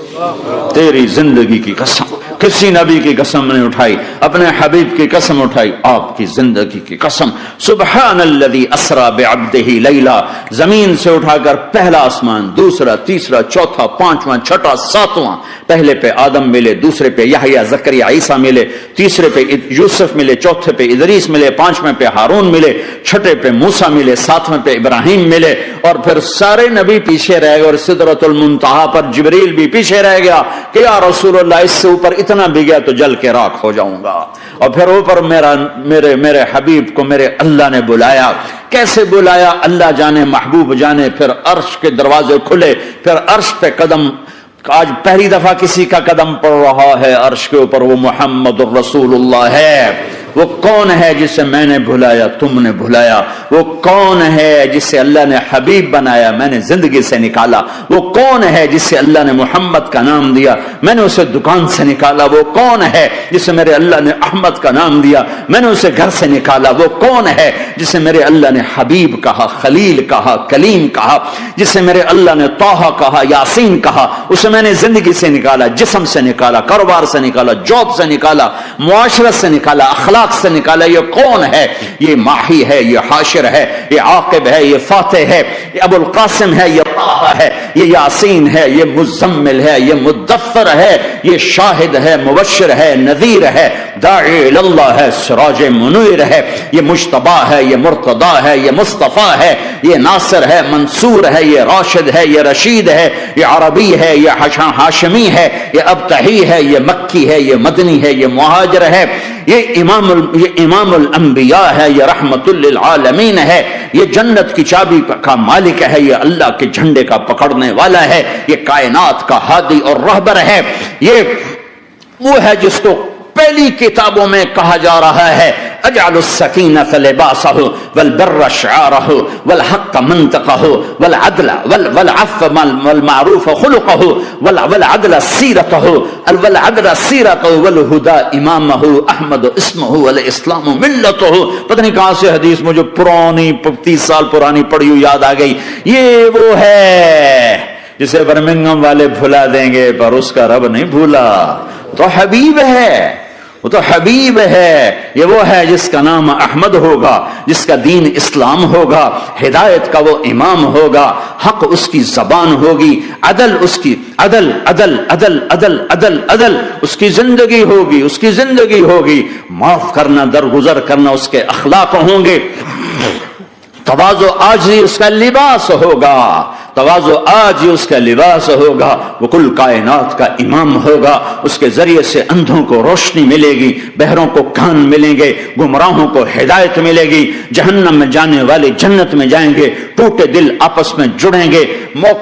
تیری زندگی کی قسم. کسی نبی کی قسم نہیں اٹھائی, اپنے حبیب کی قسم اٹھائی, آپ کی زندگی کی قسم. سبحان الذی اسری بعبدہ لیلا. زمین سے اٹھا کر پہلا آسمان, دوسرا, تیسرا, چوتھا, پانچواں, چھٹا, ساتواں. پہلے پہ آدم ملے, دوسرے پہ یحییٰ, زکریا, عیسیٰ ملے, تیسرے پہ یوسف ملے, چوتھے پہ ادریس ملے, پانچویں پہ ہارون ملے, چھٹے پہ موسیٰ ملے, ساتویں پہ ابراہیم ملے, اور پھر سارے نبی پیچھے رہ گئے, اور سدرۃ المنتہا پر جبریل بھی پیچھے رہ گیا کہ یا رسول اللہ اس سے اوپر اتنا بھی گیا تو جل کے راکھ ہو جاؤں گا. اور پھر اوپر میرے حبیب کو میرے اللہ نے بلایا. کیسے بلایا اللہ جانے, محبوب جانے. پھر عرش کے دروازے کھلے, پھر عرش پہ قدم, آج پہلی دفعہ کسی کا قدم پڑ رہا ہے عرش کے اوپر, وہ محمد الرسول اللہ ہے. وہ کون ہے جسے میں نے بلایا, تم نے بلایا؟ وہ کون ہے جسے اللہ نے حبیب بنایا, میں نے زندگی سے نکالا؟ وہ کون ہے جسے اللہ نے محمد کا نام دیا, میں نے اسے دکان سے نکالا؟ وہ کون ہے جسے میرے اللہ نے احمد کا نام دیا, میں نے اسے گھر سے نکالا؟ وہ کون ہے جسے میرے اللہ نے حبیب کہا, خلیل کہا, کلیم کہا, جسے میرے اللہ نے طٰہٰ کہا, یاسین کہا؟ اسے میں نے زندگی سے نکالا, جسم سے نکالا, کاروبار سے نکالا, جاب سے نکالا, معاشرت سے نکالا, اخلاق سے نکالا. یہ کون ہے؟ یہ ماہی ہے, یہ حاشر ہے, یہ عاقب ہے, یہ فاتح ہے, یہ ابو القاسم ہے, یہ طٰہٰ ہے, یہ یاسین ہے, یہ مزمل ہے, یہ مدثر ہے, یہ شاہد ہے, مبشر ہے, نذیر ہے, داعی اللہ ہے, سراج منیر ہے, یہ مجتبی ہے, یہ مرتضی ہے, یہ مصطفیٰ ہے, یہ ناصر ہے, منصور ہے, یہ راشد ہے, یہ رشید ہے, یہ عربی ہے, یہ ہاشمی ہے, یہ ابتہی ہے, یہ مکی ہے, یہ مدنی ہے, یہ مہاجر ہے, یہ امام الانبیاء ہے, یہ رحمت للعالمین ہے, یہ جنت کی چابی کا مالک ہے, یہ اللہ کے جھنڈے کا پکڑنے والا ہے, یہ کائنات کا ہادی اور رہبر ہے. یہ وہ ہے جس کو پہلی کتابوں میں کہا جا رہا ہے اجعل السکینۃ لباسہ والبر شعارہ والحق منطقہ والعدل والعفو والمعروف خلقہ والعدل سیرتہ والہدى امامہ احمد اسمہ والاسلام ملتہ. پتہ نہیں کہاں سے حدیث مجھے پرانی 30 سال پرانی پڑھی ہوئی یاد آ گئی. یہ وہ ہے جسے برمنگم والے بھلا دیں گے پر اس کا رب نہیں بھولا. تو حبیب ہے, وہ تو حبیب ہے، یہ وہ ہے جس کا نام احمد ہوگا، جس کا دین اسلام ہوگا، ہدایت کا وہ امام ہوگا، حق اس کی زبان ہوگی، عدل اس کی عدل عدل عدل عدل عدل عدل اس کی زندگی ہوگی، اس کی زندگی ہوگی، معاف کرنا، درگزر کرنا اس کے اخلاق ہوں گے، تواضع عاجزی اس کا لباس ہوگا، تواضع عاجزی اس کا لباس ہوگا، وہ کل کائنات کا امام ہوگا، اس کے ذریعے سے اندھوں کو روشنی ملے گی، بہروں کو کان ملیں گے، گمراہوں کو ہدایت ملے گی، جہنم میں جانے والے جنت میں جائیں گے، ٹوٹے دل آپس میں جڑیں گے،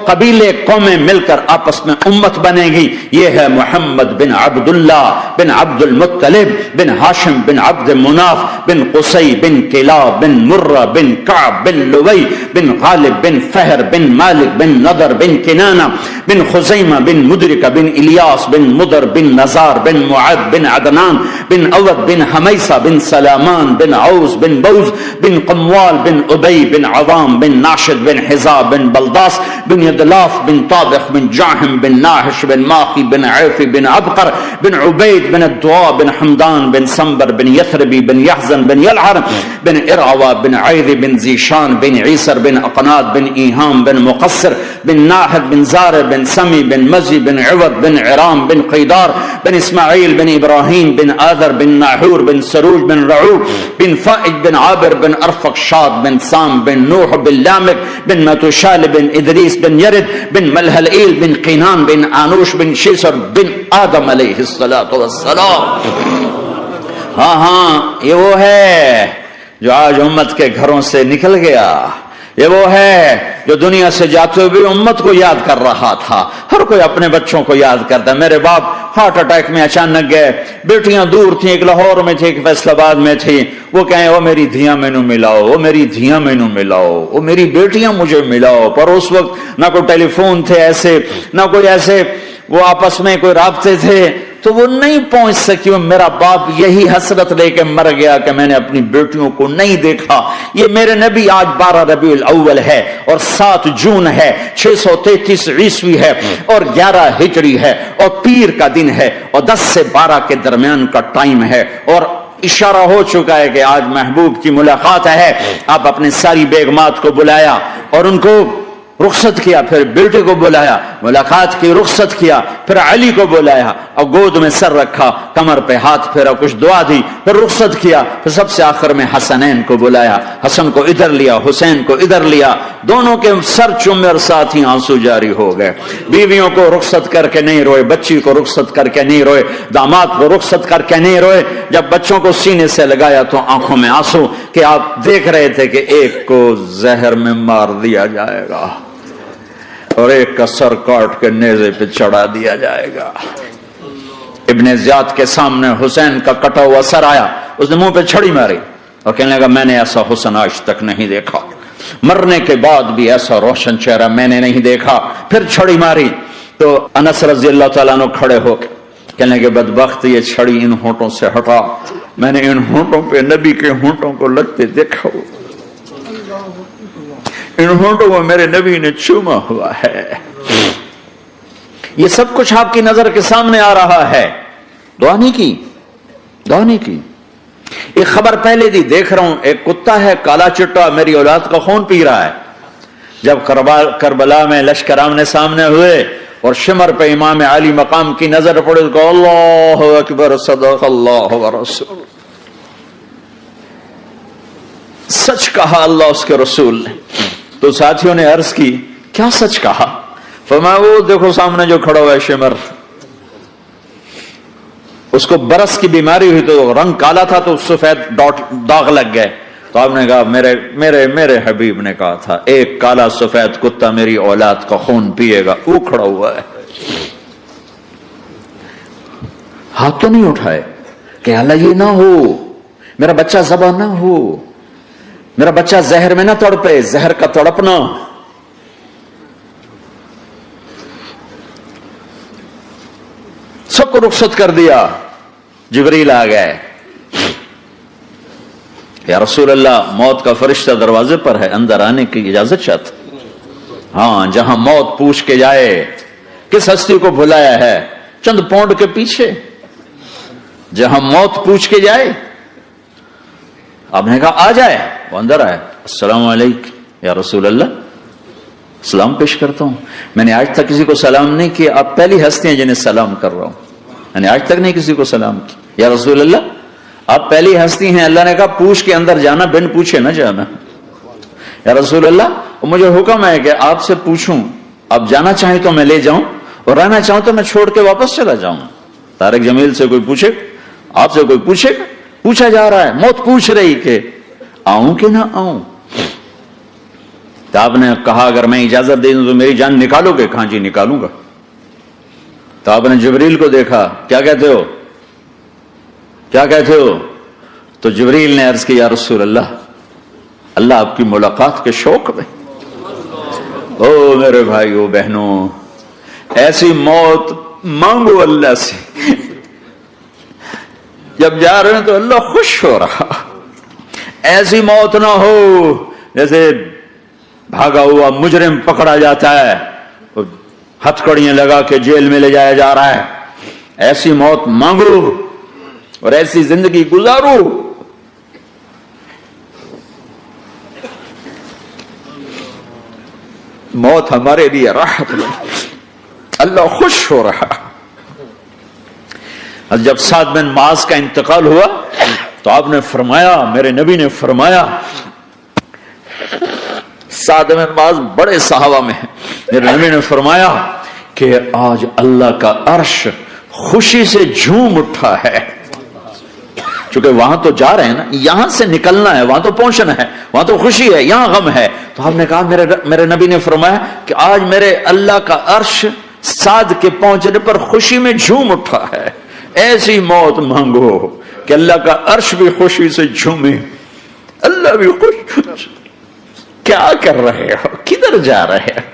قبیلے قومیں مل کر آپس میں امت بنے گی۔ یہ ہے محمد بن عبداللہ بن عبد المطلب بن ہاشم بن عبد مناف بن قصی بن کلاب بن مرہ بن کعب بن لوی بن غالب بن فہر بن مالک بن نضر بن کنانہ بن خزیمہ بن مدرکہ بن الیاس بن مدر بن نزار بن معد بن عدنان بن اود بن حمیسہ بن سلامان بن عوز بن بوز بن قموال بن ابی بن عوام بن ناشد بن حزاب بن بلداس بن یدلاف بن طابخ بن جاہم بن ناحش بن ماخی بن عیفی بن عبقر بن عبید بن الدعاء بن حمدان بن سنبر بن یثربی بن یحزن بن یلعر بن ارعوا بن عیذ بن زیشان بن عیسر بن اقناد بن ایہام بن مقصر بن ناحد بن زار بن سمی بن مزی بن عوض بن عرام بن قیدار بن اسماعیل بن ابراہیم بن آذر بن ناحور بن سروج بن رعوب بن فائج بن عابر بن ارفق شاد بن سام بن نوح بن لامک بن متوشال بن ادریس بن یرد بن ملحلئیل بن قینان بن آنوش بن شیسر بن آدم علیہ السلام۔ ہاں یہ وہ ہے جو آج امت کے گھروں سے نکل گیا، یہ وہ ہے جو دنیا سے جاتے ہوئے امت کو یاد کر رہا تھا۔ ہر کوئی اپنے بچوں کو یاد کرتا ہے۔ میرے باپ ہارٹ اٹیک میں اچانک گئے، بیٹیاں دور تھیں، ایک لاہور میں تھی، ایک فیصل آباد میں تھی، وہ کہیں وہ میری دھیاں مینو ملاؤ، وہ میری دھیاں مینو ملاؤ، وہ میری بیٹیاں مجھے ملاؤ۔ پر اس وقت نہ کوئی ٹیلی فون تھے ایسے، نہ کوئی ایسے وہ آپس میں کوئی رابطے تھے، تو وہ نہیں پہنچ سکی۔ میرا باپ یہی حسرت لے کے مر گیا کہ میں نے اپنی بیٹیوں کو نہیں دیکھا۔ یہ میرے نبی آج 12 ربیع الاول ہے اور 7 جون ہے، 633 عیسوی ہے اور 11 ہجری ہے اور پیر کا دن ہے اور 10 سے 12 کے درمیان کا ٹائم ہے، اور اشارہ ہو چکا ہے کہ آج محبوب کی ملاقات ہے۔ آپ اپنے ساری بیگمات کو بلایا اور ان کو رخصت کیا، پھر بیٹے کو بلایا، ملاقات کی، رخصت کیا، پھر علی کو بلایا اور گود میں سر رکھا، کمر پہ ہاتھ پھیرا، کچھ دعا دی، پھر رخصت کیا، پھر سب سے آخر میں حسنین کو بلایا، حسن کو ادھر لیا، حسین کو ادھر لیا، دونوں کے سر چومے اور ساتھ ہی آنسو جاری ہو گئے۔ بیویوں کو رخصت کر کے نہیں روئے، بچی کو رخصت کر کے نہیں روئے، داماد کو رخصت کر کے نہیں روئے۔ جب بچوں کو سینے سے لگایا تو آنکھوں میں آنسو کہ آپ دیکھ رہے تھے کہ ایک کو زہر میں مار دیا جائے گا اور ایک کا سر کاٹ کے نیزے پہ چڑھا دیا جائے گا۔ ابن زیاد کے سامنے حسین کا کٹا ہوا سر آیا، اس نے منہ پہ چھڑی ماری اور کہنے لگا میں نے ایسا حسن آج تک نہیں دیکھا، مرنے کے بعد بھی ایسا روشن چہرہ میں نے نہیں دیکھا۔ پھر چھڑی ماری تو انس رضی اللہ تعالیٰ عنہ کھڑے ہو کے کہنے لگے بدبخت یہ چھڑی ان ہونٹوں سے ہٹا، میں نے ان ہونٹوں پہ نبی کے ہونٹوں کو لگتے دیکھا، ان ہونٹوں کو میرے نبی نے چوما ہوا ہے۔ یہ سب کچھ آپ کی نظر کے سامنے آ رہا ہے، دعا نہیں کی، دعا نہیں کی۔ ایک خبر پہلے دی دیکھ رہا ہوں، ایک کتا ہے کالا چٹا میری اولاد کا خون پی رہا ہے۔ جب کربلا میں لشکر آمنے سامنے ہوئے اور شمر پہ امام علی مقام کی نظر پڑے تو اللہ اکبر، صدق اللہ ورسول، سچ کہا اللہ اس کے رسول نے۔ تو ساتھیوں نے عرض کی کیا سچ کہا؟ فرمایا وہ دیکھو سامنے جو کھڑا ہوا ہے شمر، اس کو برس کی بیماری ہوئی تو رنگ کالا تھا تو سفید داغ لگ گئے، تو آپ نے کہا میرے حبیب نے کہا تھا ایک کالا سفید کتا میری اولاد کا خون پیے گا، وہ کھڑا ہوا ہے۔ ہاتھ تو نہیں اٹھائے کہ اللہ یہ نہ ہو، میرا بچہ ذبح نہ ہو، میرا بچہ زہر میں نہ تڑپے، زہر کا تڑپنا۔ سب کو رخصت کر دیا، جبریل آ گئے، یا رسول اللہ موت کا فرشتہ دروازے پر ہے، اندر آنے کی اجازت چاہتا۔ ہاں جہاں موت پوچھ کے جائے کس ہستی کو بھلایا ہے، چند پونڈ کے پیچھے جہاں موت پوچھ کے جائے. آپ نے کہا آ جائے, وہ اندر آئے, السلام علیکم یا رسول اللہ, سلام پیش کرتا ہوں. میں نے آج تک کسی کو سلام نہیں کیا, آپ پہلی ہستی ہیں جنہیں سلام کر رہا ہوں. میں نے آج تک نہیں کسی کو سلام کیا. یا رسول اللہ آپ پہلی ہستی ہیں. اللہ نے کہا پوچھ کے اندر جانا, بن پوچھے نہ جانا. یا رسول اللہ مجھے حکم ہے کہ آپ سے پوچھوں, آپ جانا چاہیں تو میں لے جاؤں, اور رہنا چاہوں تو میں چھوڑ کے واپس چلا جاؤں. طارق جمیل سے کوئی پوچھے, آپ سے کوئی پوچھے, پوچھا جا رہا ہے, موت پوچھ رہی کہ آؤں کہ نہ آؤں. تو آپ نے کہا اگر میں اجازت دے دوں تو میری جان نکالو گے؟ کہاں جی نکالوں گا. تو آپ نے جبریل کو دیکھا, کیا کہتے ہو, کیا کہتے ہو؟ تو جبریل نے عرض کی یا رسول اللہ, اللہ آپ کی ملاقات کے شوق میں. او میرے بھائیو بہنوں, ایسی موت مانگو اللہ سے. جب جا رہے ہیں تو اللہ خوش ہو رہا. ایسی موت نہ ہو جیسے بھاگا ہوا مجرم پکڑا جاتا ہے, ہتھکڑیاں لگا کے جیل میں لے جایا جا رہا ہے. ایسی موت مانگو اور ایسی زندگی گزارو. موت ہمارے لیے راحت بنی, اللہ خوش ہو رہا. جب سعد بن معاذ کا انتقال ہوا تو آپ نے فرمایا, میرے نبی نے فرمایا, سعد بن معاذ بڑے صحابہ میں ہیں, میرے نبی نے فرمایا کہ آج اللہ کا عرش خوشی سے جھوم اٹھا ہے. چونکہ وہاں تو جا رہے ہیں نا, یہاں سے نکلنا ہے, وہاں تو پہنچنا ہے, وہاں تو خوشی ہے, یہاں غم ہے. تو آپ نے کہا, میرے نبی نے فرمایا کہ آج میرے اللہ کا عرش سعد کے پہنچنے پر خوشی میں جھوم اٹھا ہے. ایسی موت مانگو کہ اللہ کا عرش بھی خوشی سے جھومے, اللہ بھی خوش. کیا کر رہے ہو, کدھر جا رہے ہو؟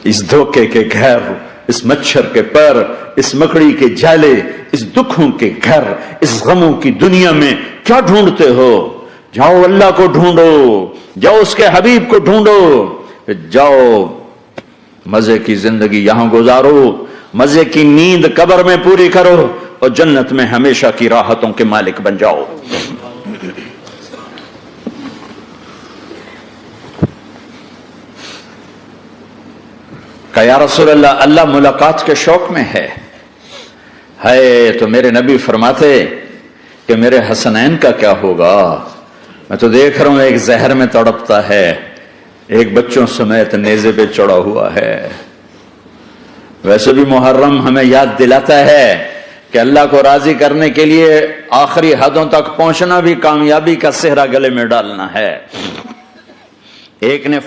اس دھوکے کے گھر, اس مچھر کے پر, اس مکڑی کے جالے, اس دکھوں کے گھر, اس غموں کی دنیا میں کیا ڈھونڈتے ہو؟ جاؤ اللہ کو ڈھونڈو, جاؤ اس کے حبیب کو ڈھونڈو, جاؤ مزے کی زندگی یہاں گزارو, مزے کی نیند قبر میں پوری کرو, اور جنت میں ہمیشہ کی راحتوں کے مالک بن جاؤ. کہ یا رسول اللہ, اللہ ملاقات کے شوق میں ہے. تو میرے نبی فرماتے کہ میرے حسنین کا کیا ہوگا؟ میں تو دیکھ رہا ہوں ایک زہر میں تڑپتا ہے, ایک بچوں سمیت نیزے پہ چڑھا ہوا ہے. ویسے بھی محرم ہمیں یاد دلاتا ہے کہ اللہ کو راضی کرنے کے لیے آخری حدوں تک پہنچنا بھی کامیابی کا صحرا گلے میں ڈالنا ہے. ایک نے